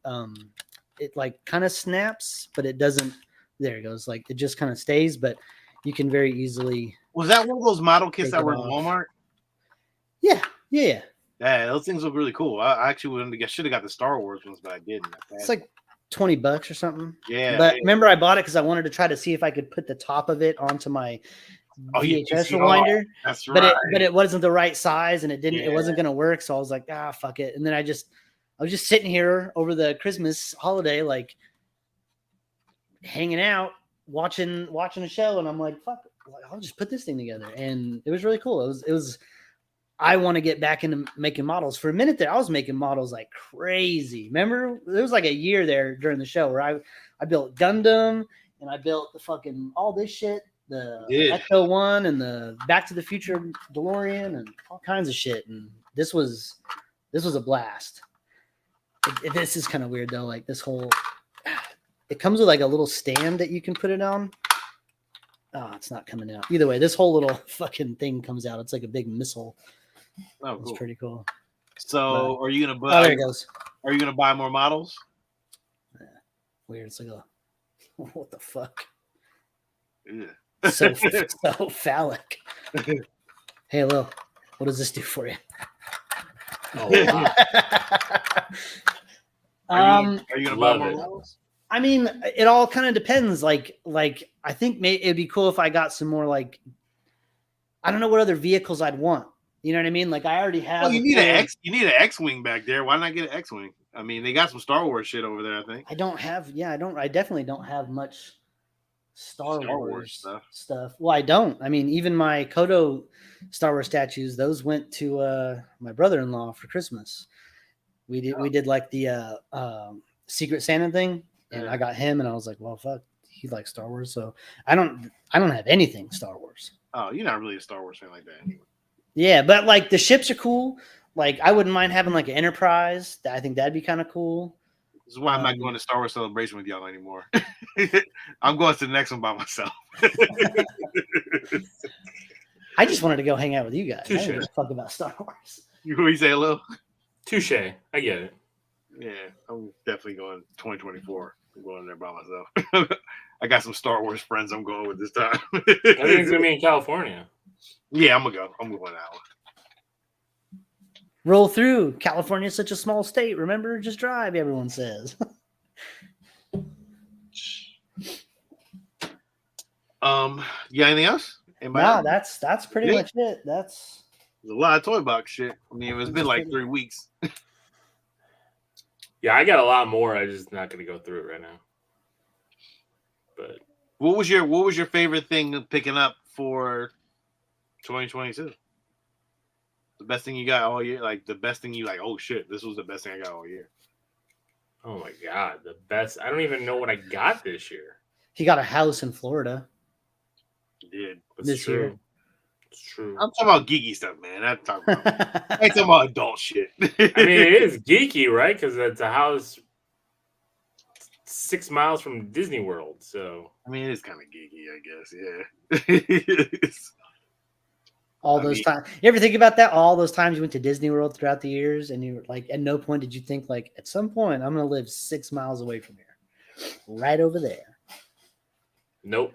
it like kind of snaps, but it doesn't. There it goes. Like it just kind of stays, but you can very easily. Was that one of those model kits that were in Walmart? Yeah. Yeah, those things look really cool. I actually should have got the Star Wars ones, but I didn't. It's like $20 or something. Yeah. But remember, I bought it because I wanted to try to see if I could put the top of it onto my VHS rewinder. That's right. But it wasn't the right size, and it wasn't going to work. So I was like, fuck it. And then I was just sitting here over the Christmas holiday, like hanging out, watching a show, and I'm like, fuck, I'll just put this thing together. And it was really cool. It was. I want to get back into making models. For a minute there, I was making models like crazy. Remember, there was like a year there during the show where I built Gundam and I built the fucking all this shit, the Echo One and the Back to the Future DeLorean and all kinds of shit. And this was a blast. This is kind of weird though. Like this whole, it comes with like a little stand that you can put it on. Oh, it's not coming out. Either way, this whole little fucking thing comes out. It's like a big missile. Oh, cool. It's pretty cool. So, are you gonna buy? Oh, there it goes. Are you gonna buy more models? Yeah. Weird. It's like what the fuck? Yeah. So phallic. Hey, Lil, what does this do for you? Oh, wow. Are you gonna buy more models? I mean, it all kind of depends. Like I think it'd be cool if I got some more. Like, I don't know what other vehicles I'd want. You know what I mean? Like I already have. Well, you need an X-wing back there. Why not get an X-wing? I mean, they got some Star Wars shit over there. I think. I definitely don't have much Star Wars stuff. Well, I don't. I mean, even my Kodo Star Wars statues, those went to my brother-in-law for Christmas. We did like the Secret Santa thing, and I got him, and I was like, well, fuck, he likes Star Wars, so I don't have anything Star Wars. Oh, you're not really a Star Wars fan like that anyway. Yeah, but like the ships are cool. Like I wouldn't mind having like an Enterprise. I think that'd be kind of cool. This is why I'm not going to Star Wars Celebration with y'all anymore. I'm going to the next one by myself. I just wanted to go hang out with you guys. I didn't give a fuck about Star Wars. You say hello? Touche. I get it. Yeah, I'm definitely going 2024. I'm going there by myself. I got some Star Wars friends I'm going with this time. I think it's going to be in California. Yeah, I'm going to go. I'm going that one. Roll through. California is such a small state. Remember, just drive, everyone says. You got anything else? No, that's pretty much it. There's a lot of toy box shit. I mean, it's been like 3 weeks. Yeah, I got a lot more. I'm just not going to go through it right now. But what was your favorite thing picking up for 2022? The best thing you got all year? Like the best thing you like, oh shit, this was the best thing I got all year. Oh my God, the best. I don't even know what I got this year. He got a house in Florida. He did. That's true. It's true. I'm talking about geeky stuff, man. I ain't talking about adult shit. I mean, it is geeky, right? Because it's a house 6 miles from Disney World. So I mean, it is kind of geeky, I guess. Yeah. All those times. You ever think about that? All those times you went to Disney World throughout the years, and you were like, at no point did you think, like, at some point I'm going to live 6 miles away from here, right over there. Nope.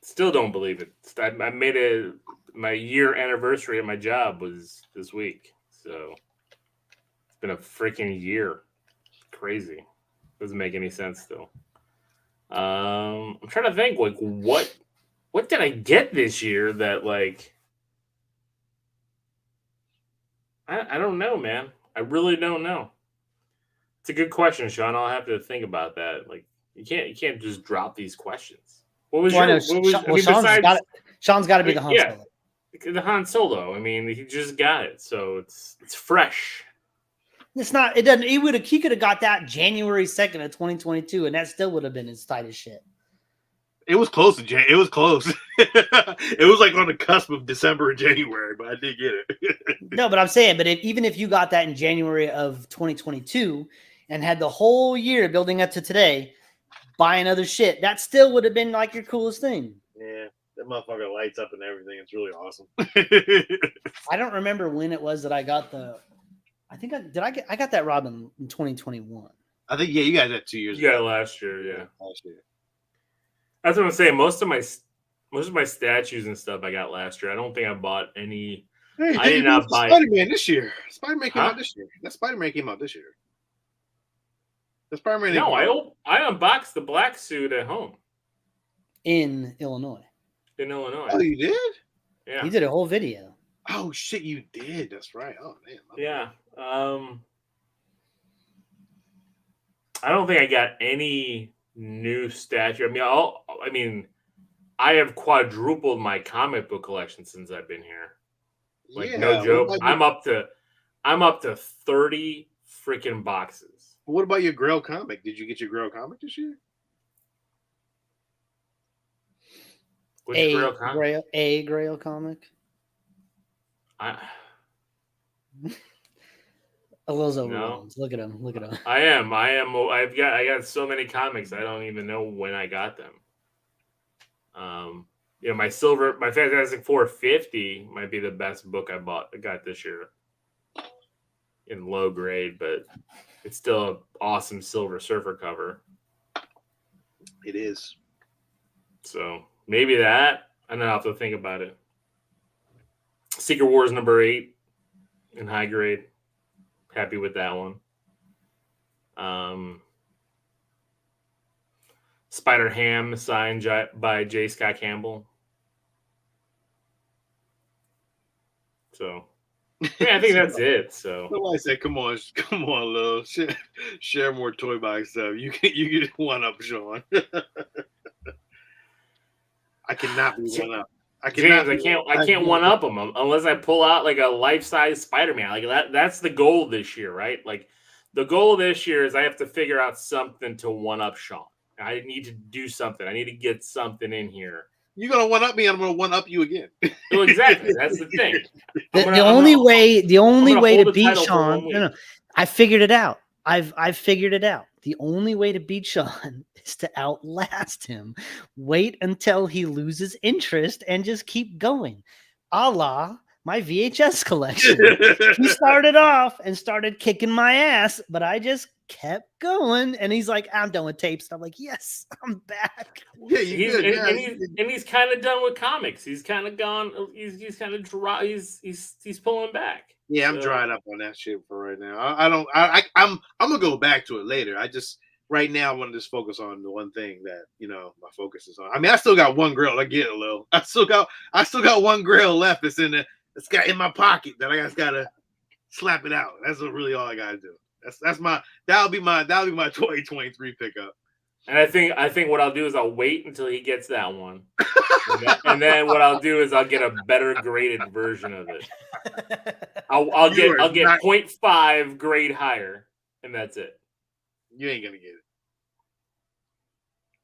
Still don't believe it. I made my year anniversary at my job was this week, so it's been a freaking year. Crazy. Doesn't make any sense still. I'm trying to think, like, what did I get this year that, like, I don't know, man. I really don't know. It's a good question, Sean. I'll have to think about that. Like, you can't just drop these questions. What was Sean's got to be the Han Solo. The Han Solo. I mean, he just got it, so it's fresh. It's not. It doesn't. He could have got that January 2nd of 2022, and that still would have been his tight as shit. It was close it was close. It was like on the cusp of December and January, but I did get it. No, but I'm saying, even if you got that in January of 2022 and had the whole year building up to today, buying other shit, that still would have been like your coolest thing. Yeah, that motherfucker lights up and everything. It's really awesome. I don't remember when it was that I got I got that Robin in 2021. I think you got that 2 years ago. Yeah, last year, yeah. Last year. That's what I'm saying. Most of my statues and stuff I got last year. I don't think I bought any. Hey, I did not buy Spider-Man this year. Spider-Man came out this year. That Spider-Man came out this year. The Spider-Man. No, I unboxed the black suit at home. In Illinois. Oh, you did? Yeah. You did a whole video. Oh shit, you did. That's right. Oh man. Yeah. I don't think I got any new statue. I mean, I have quadrupled my comic book collection since I've been here. Like, no joke. I'm up to 30 freaking boxes. What about your Grail comic? Did you get your Grail comic this year? Which Grail comic? A Grail comic. Alil's overwhelmed. Look at him. I am. I got so many comics. I don't even know when I got them. My Fantastic Four 50 might be the best book I got this year in low grade, but it's still an awesome Silver Surfer cover. It is. So maybe that. I don't have to think about it. Secret Wars number 8 in high grade. Happy with that one. Spider-Ham signed by J. Scott Campbell. So, yeah, I think that's it. So, I said, "Come on, Lil, share more toy box stuff. You get one up, Sean." I cannot be one up. I can't one up them unless I pull out like a life-size Spider-Man. Like that's the goal this year, right? Like the goal this year is I have to figure out something to one up Sean. I need to do something. I need to get something in here. You're gonna one up me, and I'm gonna one up you again. Well, exactly. That's the thing. The only way to beat Sean. No, I figured it out. I've figured it out. The only way to beat Sean is to outlast him. Wait until he loses interest and just keep going. A la my VHS collection. He started off and started kicking my ass, but I just kept going. And he's like, "I'm done with tapes." And I'm like, "Yes, I'm back." Yeah, he's kind of done with comics. He's kind of gone. He's kind of dry. He's pulling back. Yeah, I'm dried up on that shit for right now. I'm gonna go back to it later. Right now I want to just focus on the one thing that my focus is on. I mean, I still got one Grail. I get it, Lil. I still got one Grail left. It's got in my pocket that I just gotta slap it out. That's really all I gotta do. That'll be my 2023 pickup. And I think what I'll do is I'll wait until he gets that one, and then what I'll do is I'll get a better graded version of it. I'll get 0.5 grade higher, and that's it. You ain't gonna get it.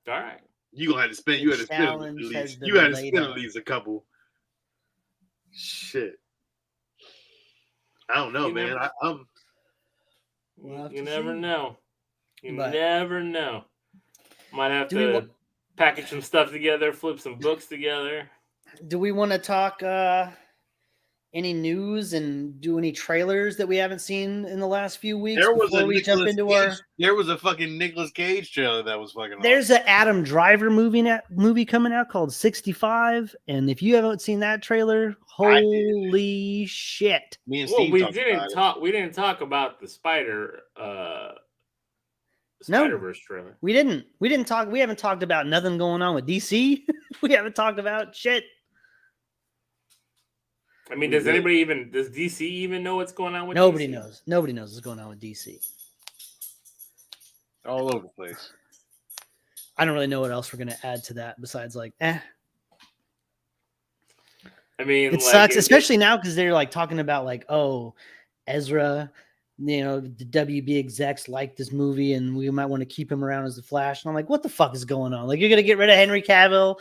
All right. You gonna have to spend. You had to spend at least a couple. Shit. I don't know, man. You never know. You never know. Might have to package some stuff together, flip some books together. Do we want to talk any news and do any trailers that we haven't seen in the last few weeks before we jump into There was a fucking Nicolas Cage trailer that was fucking. There's an Adam Driver movie coming out called 65, and if you haven't seen that trailer, holy shit! Me and Steve we didn't talk about the Spider-Verse trailer. We didn't talk. We haven't talked about nothing going on with DC. We haven't talked about shit. I mean, does DC even know what's going on with Nobody DC? knows. Nobody knows what's going on with DC. All over the place. I don't really know what else we're going to add to that besides I mean, it sucks, especially now because they're like talking about like, oh, Ezra, you know, the WB execs like this movie and we might want to keep him around as the Flash. And I'm like, what the fuck is going on? Like, you're going to get rid of Henry Cavill,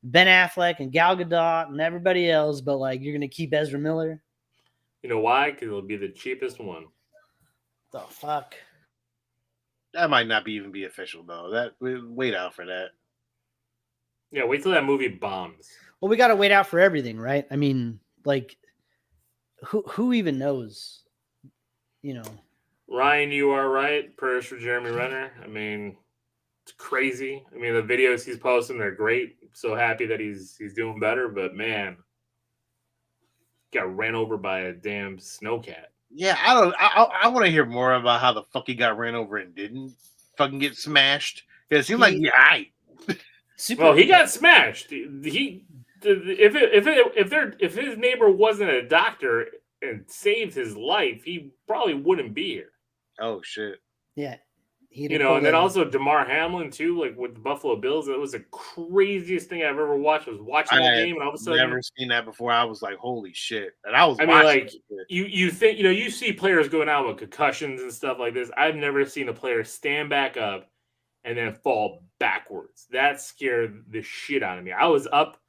Ben Affleck, and Gal Gadot, and everybody else, but like, you're going to keep Ezra Miller? You know why? Because it'll be the cheapest one. The fuck? That might not even be official, though. Wait out for that. Yeah, wait till that movie bombs. Well, we got to wait out for everything, right? I mean, like, who even knows? You know, Ryan, you are right. Prayers for Jeremy Renner. I mean, it's crazy. I mean, the videos he's posting are great. I'm so happy that he's doing better. But man, got ran over by a damn snowcat. Yeah, I want to hear more about how the fuck he got ran over and didn't fucking get smashed. It seemed like he Well, he got smashed. If his neighbor wasn't a doctor and saved his life, he probably wouldn't be here. Oh shit! Yeah, and then also DeMar Hamlin too, like with the Buffalo Bills. It was the craziest thing I've ever watched. I was watching the game, and all of a sudden, never seen that before. I was like, holy shit! And I mean, like you think you see players going out with concussions and stuff like this. I've never seen a player stand back up and then fall backwards. That scared the shit out of me. I was up.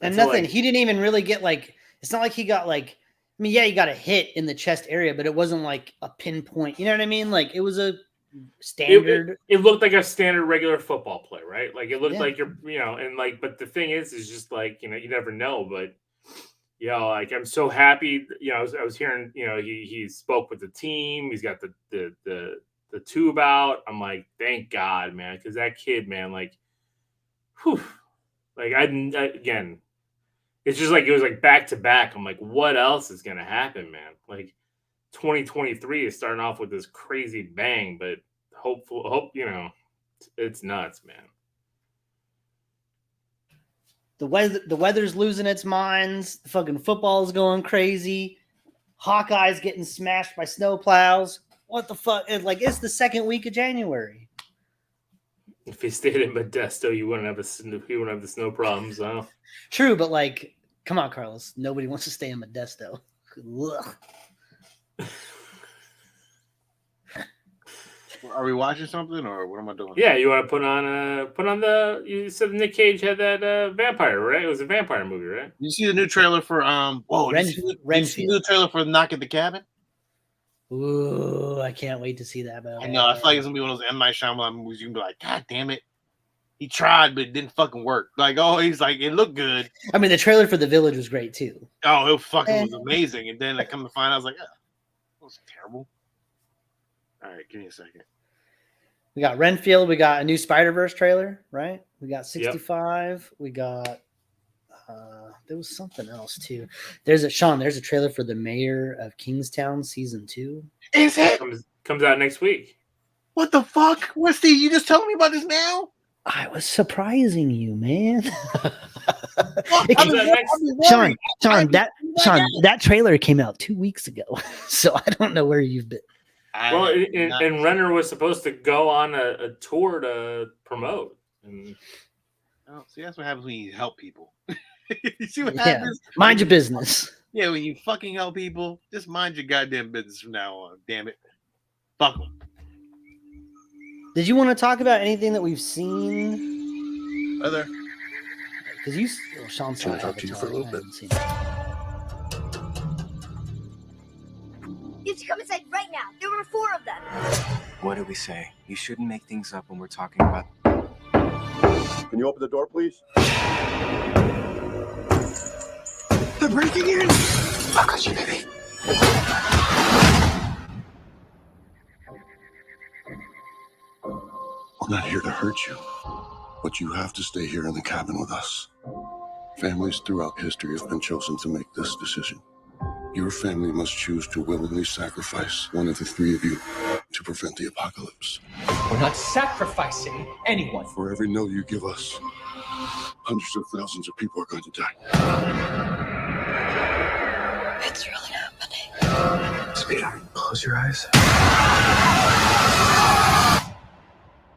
And nothing. He didn't even really get like. It's not like he got like. I mean, yeah, he got a hit in the chest area, but it wasn't like a pinpoint. You know what I mean? Like it was a standard. It looked like a standard regular football play, right? Like it looked like you're, and like. But the thing is just like you never know. But like I'm so happy. I was hearing. He spoke with the team. He's got the tube out. I'm like, thank God, man, because that kid, man, like, whew, like again. It's just like it was like back to back. I'm like, what else is gonna happen, man? Like 2023 is starting off with this crazy bang, but hope it's nuts, man. The weather's losing its minds. The fucking football is going crazy. Hawkeye's getting smashed by snowplows. What the fuck? It's the second week of January. If he stayed in Modesto, you wouldn't have the snow problems, huh? True, but like, come on, Carlos. Nobody wants to stay in Modesto. Are we watching something, or what am I doing? Yeah, you want to put on the. You said Nick Cage had that vampire, right? It was a vampire movie, right? You see the new trailer for Did you see the new trailer for Knock at the Cabin? Ooh, I can't wait to see that. I know. I feel like it's gonna be one of those M. Night Shyamalan movies. You can be like, God damn it, he tried, but it didn't fucking work. Like, he's like, it looked good. I mean, the trailer for The Village was great too. Oh, it fucking was amazing. And then I come to find out, I was like, that was terrible. All right, give me a second. We got Renfield. We got a new Spider-Verse trailer, right? We got 65. Yep. We got. There was something else too. There's a trailer for The Mayor of Kingstown season 2. Is it comes out next week? What the fuck? What's you just telling me about this now? I was surprising you, man. Sean, that trailer came out 2 weeks ago, so I don't know where you've been. Well, and Renner was supposed to go on a tour to promote. And... Oh, see, that's what happens when you help people. You see what happens? Mind your business. Yeah, when you fucking help people, just mind your goddamn business from now on. Damn it. Fuck them. Did you want to talk about anything that we've seen? Other? Because Sean saw talk to you for a little bit. You have to come inside right now. There were 4 of them. What do we say? You shouldn't make things up when we're talking about... Can you open the door, please? They're breaking in! I'll cut you, baby. We're not here to hurt you, but you have to stay here in the cabin with us. Families throughout history have been chosen to make this decision. Your family must choose to willingly sacrifice one of the 3 of you to prevent the apocalypse. We're not sacrificing anyone. For every no you give us, hundreds of thousands of people are going to die. It's really happening. Sweetheart, close your eyes.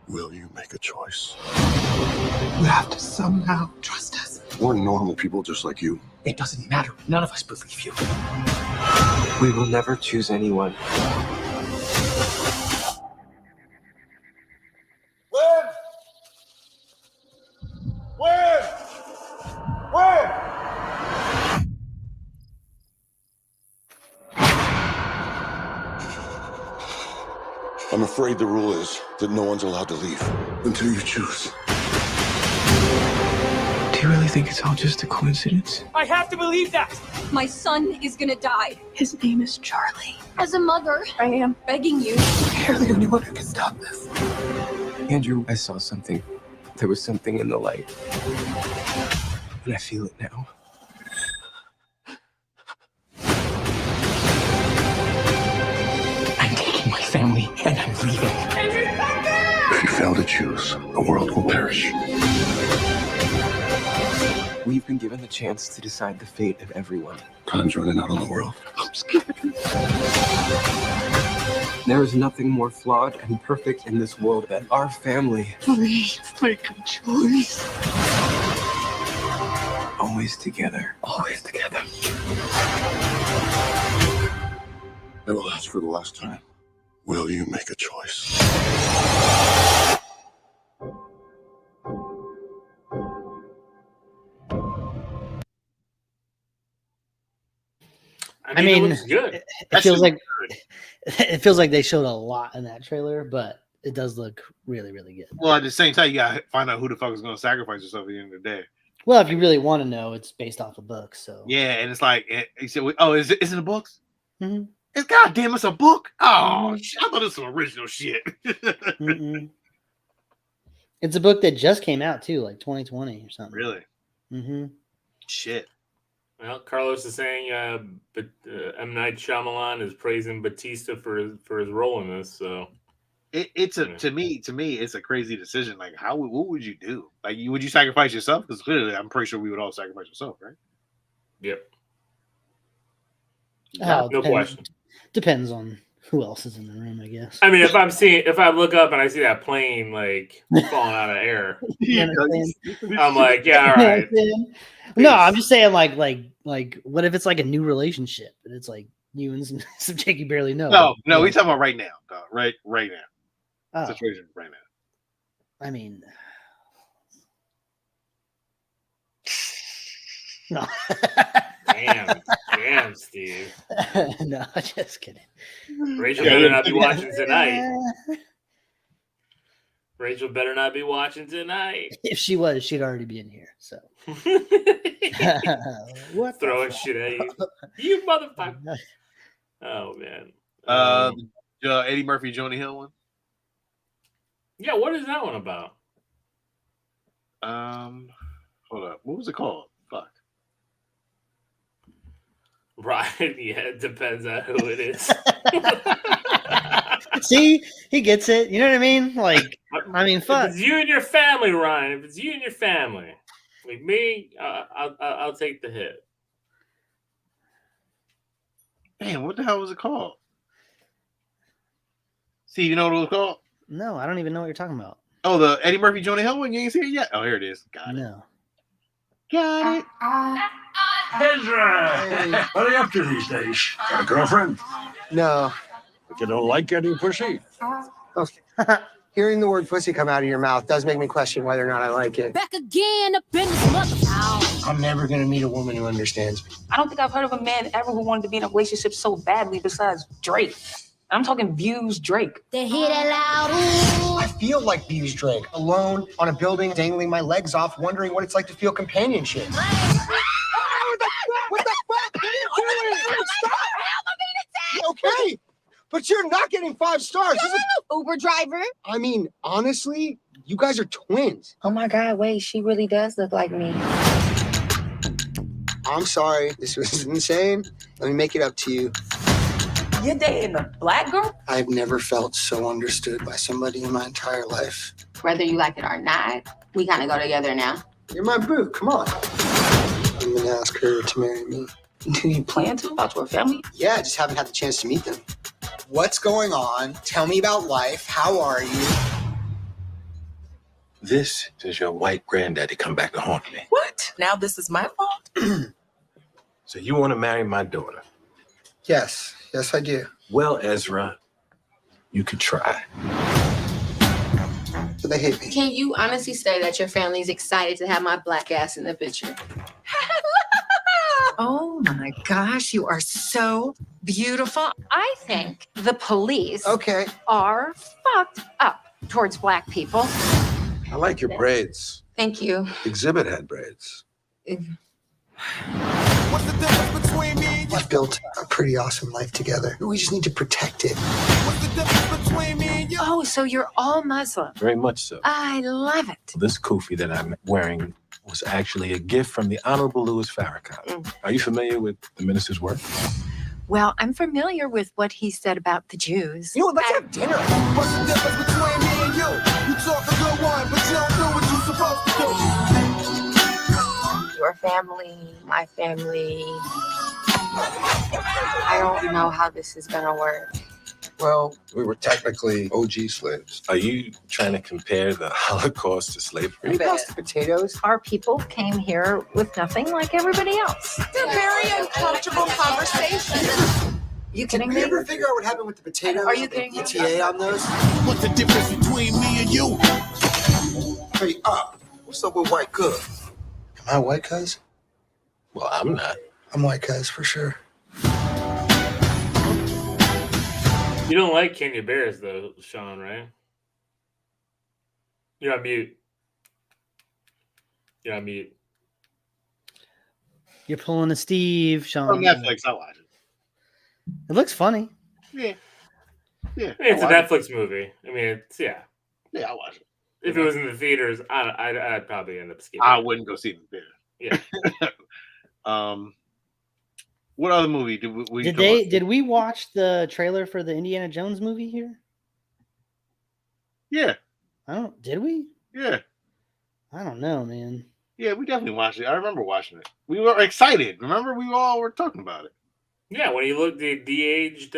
Will you make a choice? You have to somehow trust us. We're normal people just like you. It doesn't matter. None of us believe you. We will never choose anyone. I'm afraid the rule is that no one's allowed to leave until you choose. Do you really think it's all just a coincidence? I have to believe that. My son is gonna die. His name is Charlie. As a mother, I am begging you. You're the only one who can stop this. Andrew, I saw something. There was something in the light. And I feel it now. I'm taking my family and I'm leaving. If you fail to choose, the world will perish. We've been given the chance to decide the fate of everyone. Time's running out on the world. I'm scared. There is nothing more flawed and perfect in this world than our family. Please make a choice. Always together. Always together. I will ask for the last time. Will you make a choice? I mean, it looks good. It feels like they showed a lot in that trailer, but it does look really, really good. Well, at the same time, you gotta find out who the fuck is gonna sacrifice yourself at the end of the day. Well, if you really want to know, it's based off a book, so Yeah, and it's like he said, "Oh, is it in the books? Mm-hmm. It's goddamn, it's a book. Oh, shit, I thought this was original shit." It's a book that just came out too, like 2020 or something. Really? Mm-hmm. Shit. Well, Carlos is saying, but M. Night Shyamalan is praising Batista for his role in this. So to me, it's a crazy decision. Like, what would you do? Like, would you sacrifice yourself? Because clearly, I'm pretty sure we would all sacrifice yourself, right? Yep. No question. Depends on who else is in the room, I guess. I mean, if I look up and I see that plane like falling out of air, I'm like, yeah, all right. No, I'm just saying, like, what if it's like a new relationship and it's like you and some chick you barely know? No, we talking about right now, dog. Right now. Situation right now. I mean, no. Damn, Steve. No, just kidding. Rachel better not be watching tonight. Rachel better not be watching tonight. If she was, she'd already be in here. So what? Throwing shit at you, you motherfucker! Oh man. Eddie Murphy, Jonah Hill one. Yeah, what is that one about? Hold up. What was it called? Fuck. Right. Yeah, it depends on who it is. See, he gets it. You know what I mean? Like, I mean, fuck. If it's you and your family, Ryan. If it's you and your family, like me, I'll take the hit. Damn, what the hell was it called? See, you know what it was called? No, I don't even know what you're talking about. Oh, the Eddie Murphy, Jonah Hill one? You ain't seen it yet? Oh, here it is. Got it. No. Got it. Ezra! What are you up to these days? Got a girlfriend? No. But you don't like getting pussy? Okay. Hearing the word pussy come out of your mouth does make me question whether or not I like it. Back again up in this mother house. I'm never gonna meet a woman who understands me. I don't think I've heard of a man ever who wanted to be in a relationship so badly besides Drake. I'm talking Views Drake. They hear that loud. Ooh. I feel like Views Drake, alone on a building, dangling my legs off, wondering what it's like to feel companionship. What the fuck? What are you doing? Stop! Okay, but you're not getting 5 stars. Uber driver. I mean, honestly, you guys are twins. Oh my God, wait, she really does look like me. I'm sorry, this was insane. Let me make it up to you. You're dating a black girl? I've never felt so understood by somebody in my entire life. Whether you like it or not, we kind of go together now. You're my boo, come on. I'm gonna ask her to marry me. Do you plan to about your family? Yeah, I just haven't had the chance to meet them. What's going on? Tell me about life. How are you? This is your white granddaddy come back to haunt me. What? Now this is my fault? So you want to marry my daughter? Yes, I do. Well, Ezra, you could try. So they hate me. Can you honestly say that your family's excited to have my black ass in the picture? Oh my gosh, you are so beautiful. I think the police are fucked up towards black people. I like your braids. Thank you. Exhibit had braids. What's the difference between me and you? I've built a pretty awesome life together. We just need to protect it. What's the difference between me and you? Oh, so you're all Muslim. Very much so. I love it. This kufi that I'm wearing was actually a gift from the Honorable Louis Farrakhan. Are you familiar with the minister's work? Well, I'm familiar with what he said about the Jews. You know what, let's have dinner. What's the difference between me and you? You talk a good one, but you don't do what you're supposed to do. Your family, my family. I don't know how this is gonna work. Well, we were technically OG slaves. Are you trying to compare the Holocaust to slavery? You pass the potatoes. Our people came here with nothing like everybody else. They're very uncomfortable conversations. You kidding Did me? we ever figure out what happened with the potatoes? Are you kidding me? ETA on those? What's the difference between me and you? Hey, what's up with white cuz? Am I white, cuz? Well, I'm not. I'm white, cuz, for sure. You don't like Kenya Bears, though, Sean, right? You're on mute. You're on mute. You're pulling a Steve, Sean. On Netflix, I watch it. It looks funny. Yeah. Yeah. I mean, it's a I watch Netflix movie. I mean, it's, yeah. it. Yeah, I watch it. If it was in the theaters, I'd probably end up skipping. I wouldn't go see it in the theater. Yeah. What other movie did we Did we watch the trailer for the Indiana Jones movie here? Yeah. Did we? Yeah. I don't know, man. Yeah, we definitely watched it. I remember watching it. We were excited. Remember, we all were talking about it. Yeah, when you look, the de-aged.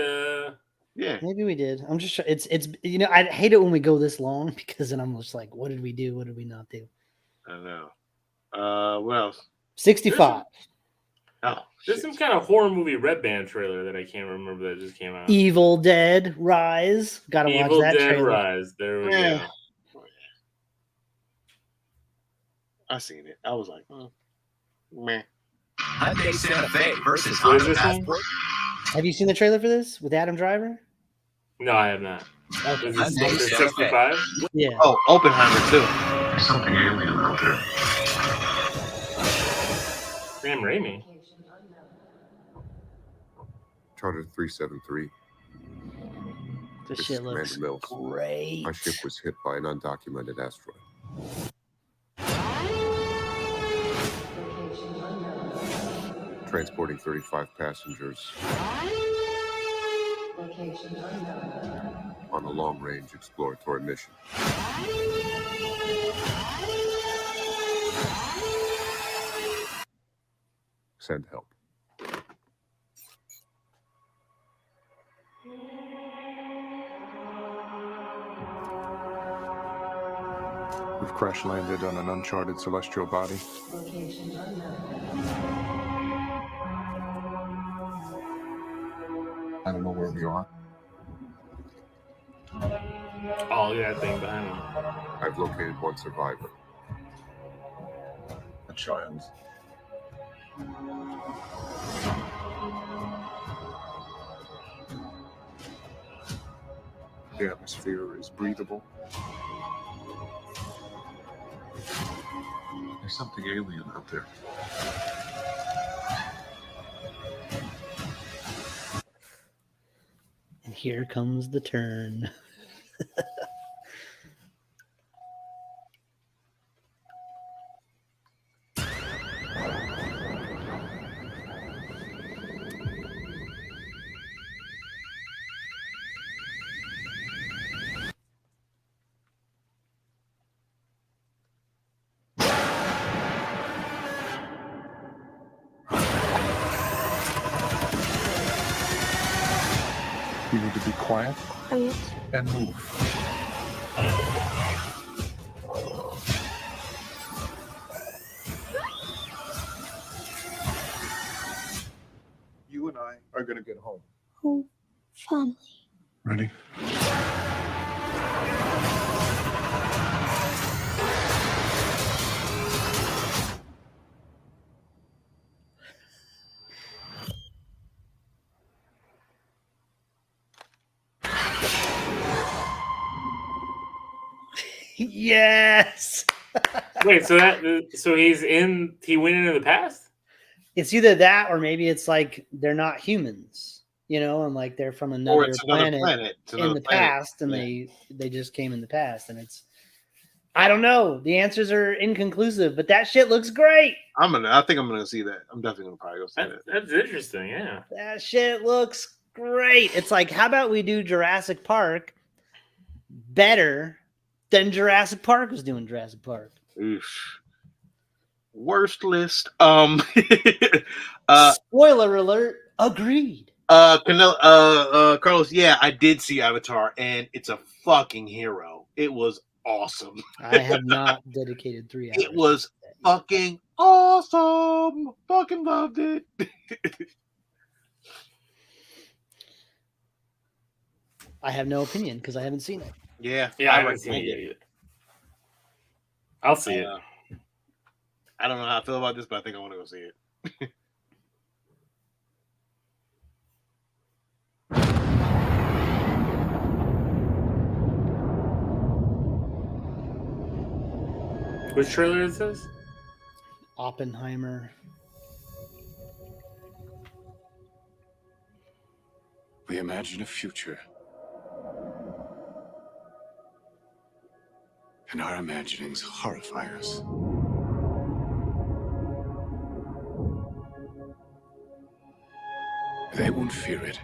Yeah, maybe we did. I'm just sure it's I hate it when we go this long because then I'm just like, what did we do? What did we not do? I know. What else? 65. There's some kind of horror movie Red Band trailer that I can't remember that just came out. Evil Dead Rise. Gotta watch that Dead trailer. Rise. There we go. I seen it. I was like, meh. Hyundai Santa Fe versus What is Honda this one? Passport. Have you seen the trailer for this with Adam Driver? No, I have not. Okay. Is it 65? Yeah. Oh, Oppenheimer too. There's something alien out there. Sam Raimi. Charter 373. This This shit is looks Commander Mills. great. My ship was hit by an undocumented asteroid. Transporting 35 passengers on a long-range exploratory mission. Send help. We've crash landed on an uncharted celestial body. I don't know where we are. Oh, look at that thing behind him. I've located one survivor. A child. The atmosphere is breathable. There's something alien out there. And here comes the turn. You need to be quiet and move. You and I are gonna get home. Oh, family. Ready? Yes. Wait, so he went into the past? It's either that or maybe it's like they're not humans, and like they're from another planet in the past, and they just came in the past, and it's I don't know. The answers are inconclusive, but that shit looks great. I think I'm gonna see that. I'm definitely gonna probably go see that. That's interesting, yeah. That shit looks great. It's like, how about we do Jurassic Park better than Jurassic Park was doing Jurassic Park? Oof. Worst list. Spoiler alert. Agreed. Carlos, yeah, I did see Avatar, and it's a fucking hero. It was awesome. I have not dedicated 3 hours. It was fucking awesome. Fucking loved it. I have no opinion because I haven't seen it. Yeah, I haven't seen it yet. I'll see it. I don't know how I feel about this, but I think I want to go see it. Which trailer is this? Oppenheimer. We imagine a future. And our imaginings horrify us. They won't fear it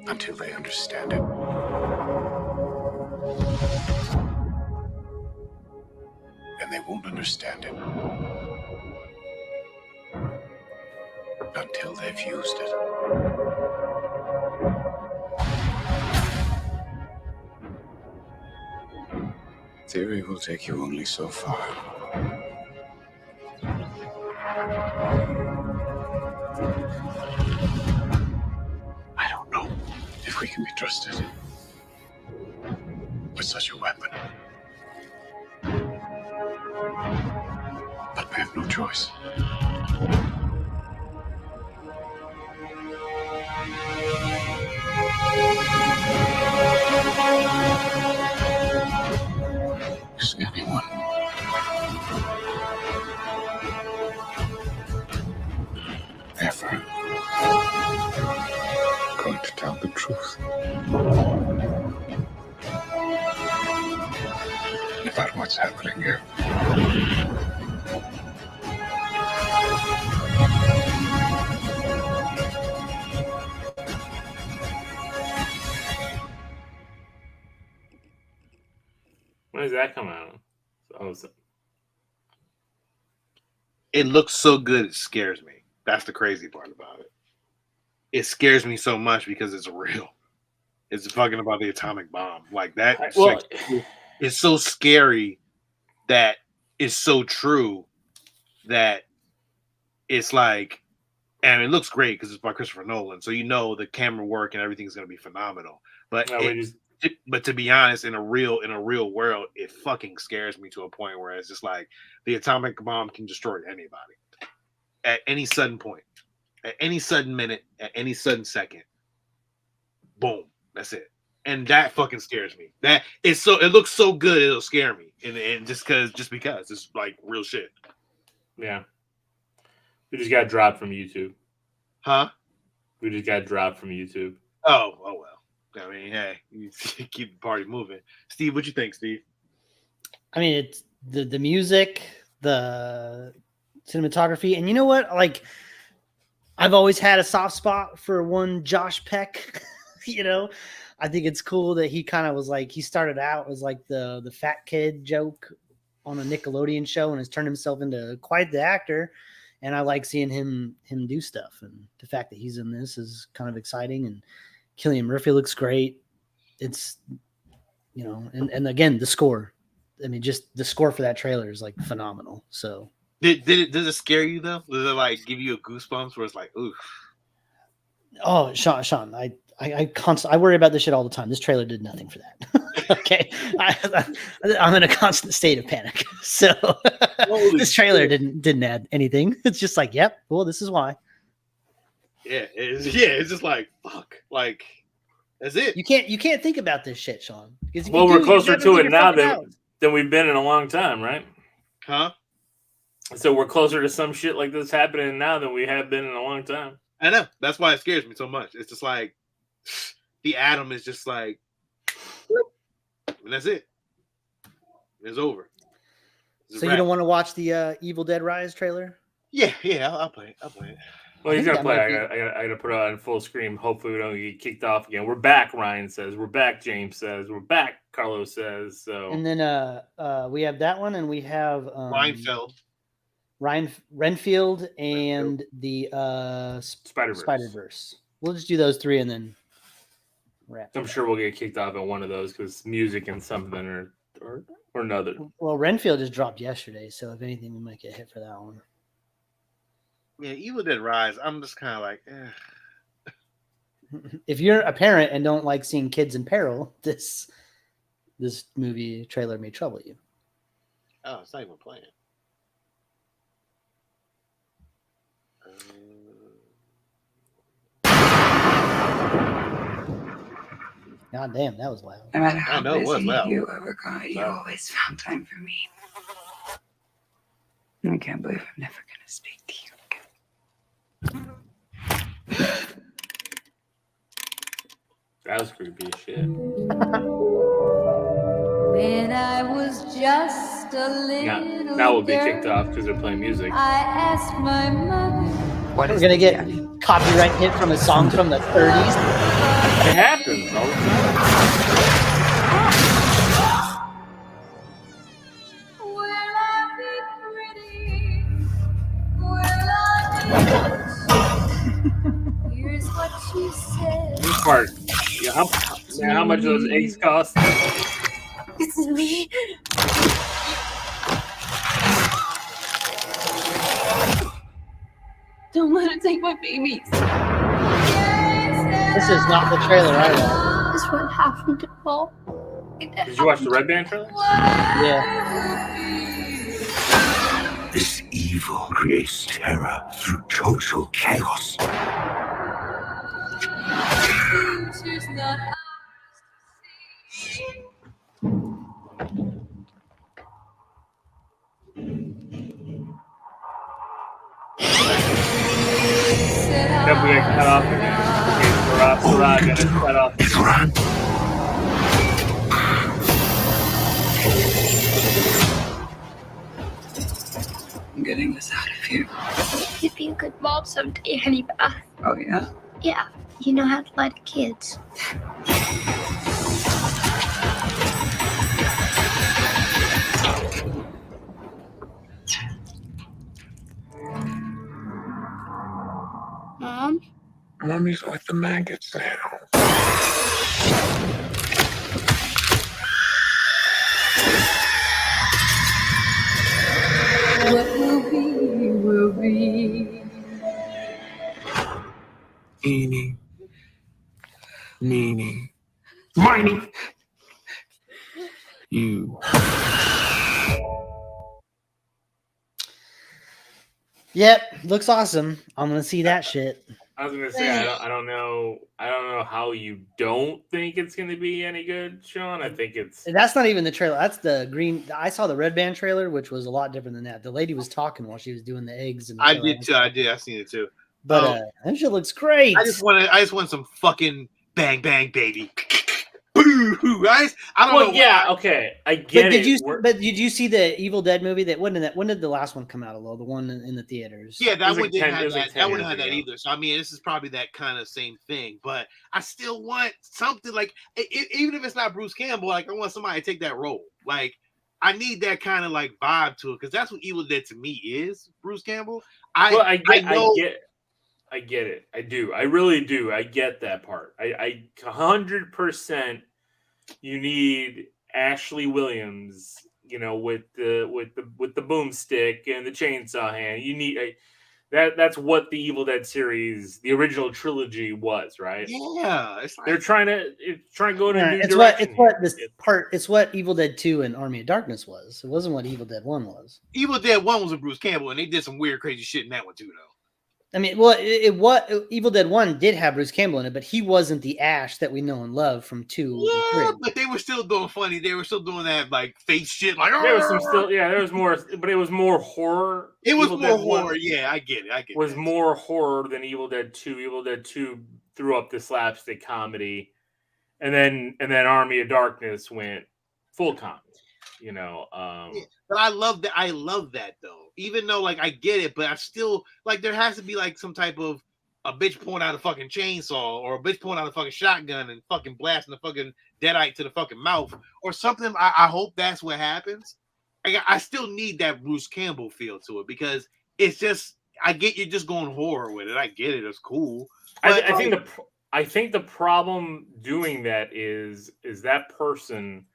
until they understand it. And they won't understand it until they've used it. Theory will take you only so far. I don't know if we can be trusted with such a weapon. But we have no choice. Is anyone ever going to tell the truth about what's happening here? When does that come out? It looks so good, it scares me. That's the crazy part about it. It scares me so much because it's real. It's fucking about the atomic bomb. Like that. It's so scary that it's so true that it's like and it looks great because it's by Christopher Nolan. So you know the camera work and everything's going to be phenomenal. But but to be honest, in a real world, it fucking scares me to a point where it's just like the atomic bomb can destroy anybody at any sudden point, at any sudden minute, at any sudden second. Boom, that's it. And that fucking scares me. That is so. It looks so good, it'll scare me. And just because it's like real shit. Yeah. We just got dropped from YouTube. Huh? We just got dropped from YouTube. Oh well. I mean, hey, you keep the party moving. Steve, what you think, Steve? I mean, it's the music, the cinematography, and you know what? Like, I've always had a soft spot for one Josh Peck. You know, I think it's cool that he kind of was like, he started out as like the fat kid joke on a Nickelodeon show and has turned himself into quite the actor. And I like seeing him do stuff. And the fact that he's in this is kind of exciting. And Cillian Murphy looks great. It's, you know, and again, the score. I mean, just the score for that trailer is like phenomenal. So does it scare you though? Does it like give you a goosebumps where it's like, oof? Oh, Sean, I worry about this shit all the time. This trailer did nothing for that. Okay, I'm in a constant state of panic. So this trailer didn't add anything. It's just like, yep, well, this is why. Yeah, it's just like fuck, like that's it. You can't think about this shit, Sean. Well, we're closer to it now than we've been in a long time, right? Huh? So we're closer to some shit like this happening now than we have been in a long time. I know. That's why it scares me so much. It's just like the atom is just like, and that's it. It's over. So you don't want to watch the Evil Dead Rise trailer? Yeah, I'll play it. Well, he's gonna play. I gotta put it on full screen. Hopefully, we don't get kicked off again. We're back. Ryan says we're back. James says we're back. Carlos says so. And then we have that one, and we have Ryan Renfield and the Spider-Verse. We'll just do those three and then wrap. I'm sure we'll get kicked off at one of those because music and something or another. Well, Renfield just dropped yesterday, so if anything, we might get hit for that one. Yeah, Evil Dead Rise. I'm just kind of like, If you're a parent and don't like seeing kids in peril, this movie trailer may trouble you. Oh, it's not even playing. God damn, that was loud. No matter how busy you ever got, you always found time for me. I can't believe I'm never gonna speak to you again. That was creepy as shit. When I was just a little now we'll be kicked off because they're playing music. I asked my mother. We're gonna get copyright hit from a song from the 30s. It happens all the time. Will I be pretty? Will I be? Here's what she said. This part. Yeah, how much do those eggs cost? It's me. Don't let her take my babies. This is not the trailer I watched. This is what happened to Paul. Did you watch the Red Band trailer? Yeah. This evil creates terror through total chaos. Future's not ours to see. Yep, we got cut off again. Sarah got us cut off. I'm getting this out of here. You'd be a good mom someday, honey bath. Oh, yeah? Yeah, you know how to lie to kids. Mom? Mommy's with the maggots now. What will be, will be. Eeny, meeny, miny. You. Yep, looks awesome. I'm gonna see that shit. I was gonna say I don't know how you don't think it's gonna be any good, Sean. I think it's That's not even the trailer. That's the green. I saw the Red Band trailer, which was a lot different than that. The lady was talking while she was doing the eggs. And I did too. I seen it too. But that shit looks great. I just want some fucking bang bang baby. Boo! I don't know. Yeah, okay, I get it. But did you see the Evil Dead movie? When did the last one come out? The one in the theaters. Yeah, that one didn't have that. That wouldn't have that either. So I mean, this is probably that kind of same thing. But I still want something like, even if it's not Bruce Campbell, like I want somebody to take that role. Like I need that kind of like vibe to it, because that's what Evil Dead to me is. Bruce Campbell. I get it. I do. I really do. I get that part. I 100%. You need Ashley Williams, you know, with the boomstick and the chainsaw hand. You need that's what the Evil Dead series, the original trilogy, was, right? Yeah, it's like, they're trying to go in a new it's direction. It's what Evil Dead 2 and Army of Darkness was. It wasn't what Evil Dead 1 was. Evil Dead 1 was a Bruce Campbell, and they did some weird, crazy shit in that one too, though. I mean, well, Evil Dead 1 did have Bruce Campbell in it, but he wasn't the Ash that we know and love from 2 and 3. But they were still doing funny. They were still doing that like face shit. Like there was some there was more, but it was more horror. It was more horror. Yeah, I get it. It was more horror than Evil Dead 2. Evil Dead 2 threw up the slapstick comedy, and then Army of Darkness went full comedy. You know, but I love that. I love that though. Even though like I get it, but I still like there has to be like some type of a bitch pulling out a fucking chainsaw or a bitch pulling out a fucking shotgun and fucking blasting the fucking deadite to the fucking mouth or something. I hope that's what happens. I still need that Bruce Campbell feel to it, because it's just, I get you're just going horror with it. I get it. It's cool. But, I think the problem doing that is that person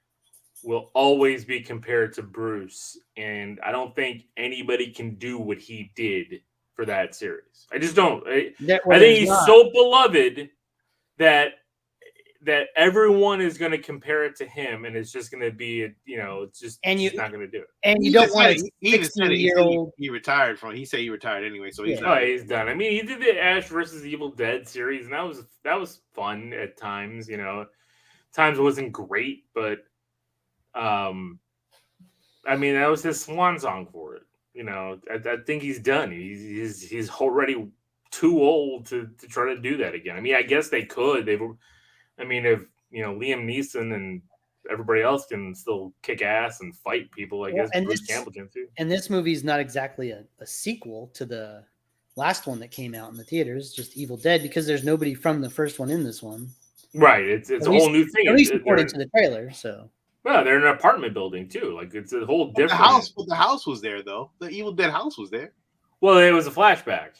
will always be compared to Bruce, and I don't think anybody can do what he did for that series. I just don't. I think he's so beloved that everyone is going to compare it to him, and it's just going to be, it's just not going to do it. And you don't want a 16-year-old. He retired from. He said he retired anyway, so he's he's done. I mean, he did the Ash versus Evil Dead series, and that was fun at times. Times it wasn't great, but. I mean, that was his swan song for it. I think he's done. He's already too old to try to do that again. I mean, I guess they could. If Liam Neeson and everybody else can still kick ass and fight people, I guess Bruce Campbell can too. And this movie's not exactly a sequel to the last one that came out in the theaters, just Evil Dead, because there's nobody from the first one in this one. Right. It's a whole new thing. At least according to the trailer, so. Well, they're in an apartment building too. Like it's a whole different. The house was there though. The Evil Dead house was there. Well, it was a flashback.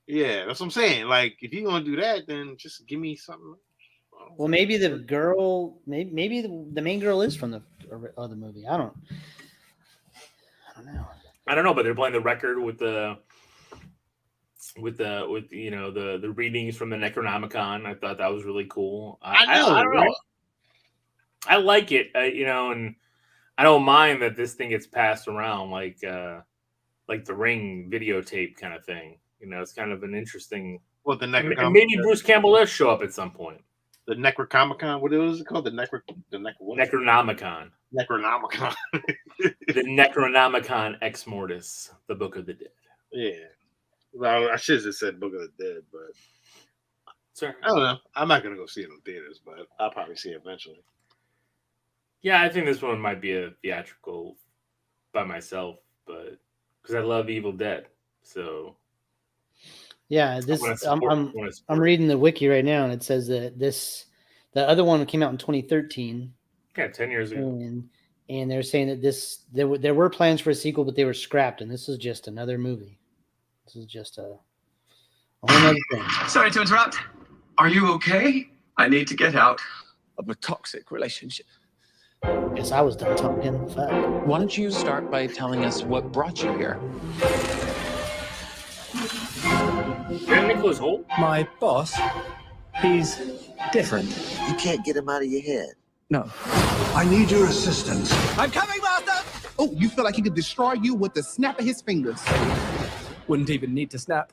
Yeah, that's what I'm saying. Like, if you're gonna do that, then just give me something. Well, maybe the girl, maybe the main girl is from the other movie. I don't know. I don't know, but they're playing the record with the readings from the Necronomicon. I thought that was really cool. I don't know. I like it, and I don't mind that this thing gets passed around like the Ring videotape kind of thing. It's kind of an interesting. Well, the Necronomicon. And maybe Bruce Campbell does show up at some point. The Necronomicon. What was it called? Necronomicon. Necronomicon. The Necronomicon Ex Mortis, the Book of the Dead. Yeah. Well, I should have said Book of the Dead, but sorry. I don't know. I'm not gonna go see it in theaters, but I'll probably see it eventually. Yeah, I think this one might be a theatrical by myself, but because I love Evil Dead, so yeah. I'm reading the wiki right now, and it says that the other one came out in 2013. Yeah, 10 years ago. And they're saying that there were plans for a sequel, but they were scrapped, and this is just another movie. This is just a whole other thing. Sorry to interrupt. Are you okay? I need to get out of a toxic relationship. Guess I was done talking. Fuck. Why don't you start by telling us what brought you here? You're Nicholas Holt? My boss, he's different. You can't get him out of your head. No. I need your assistance. I'm coming, Master! Oh, you feel like he could destroy you with the snap of his fingers. Wouldn't even need to snap.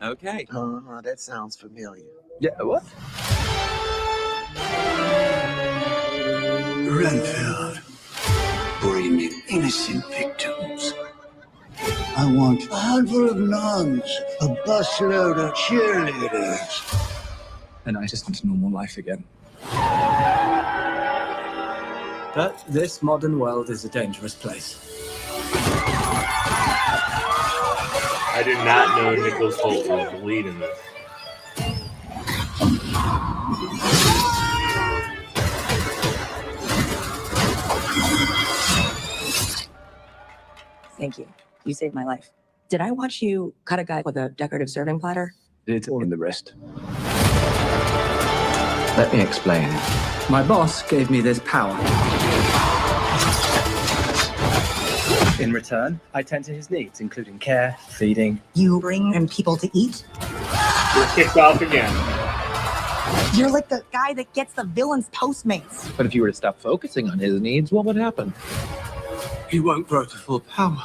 Okay. That sounds familiar. Yeah, what? Renfield, bring me innocent victims. I want a handful of nuns, a busload of cheerleaders. And I just want a normal life again. But this modern world is a dangerous place. I did not know Nicholas Holt was the lead in this. Thank you. You saved my life. Did I watch you cut a guy with a decorative serving platter? It's all in the wrist. Let me explain. My boss gave me this power. In return, I tend to his needs, including care, feeding. You bring him people to eat? We're kicked off again. You're like the guy that gets the villain's Postmates. But if you were to stop focusing on his needs, what would happen? He won't grow to full power.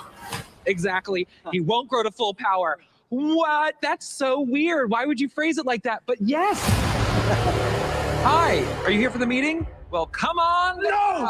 Exactly. He won't grow to full power. What? That's so weird. Why would you phrase it like that? But yes. Hi, are you here for the meeting? Well, come on. No!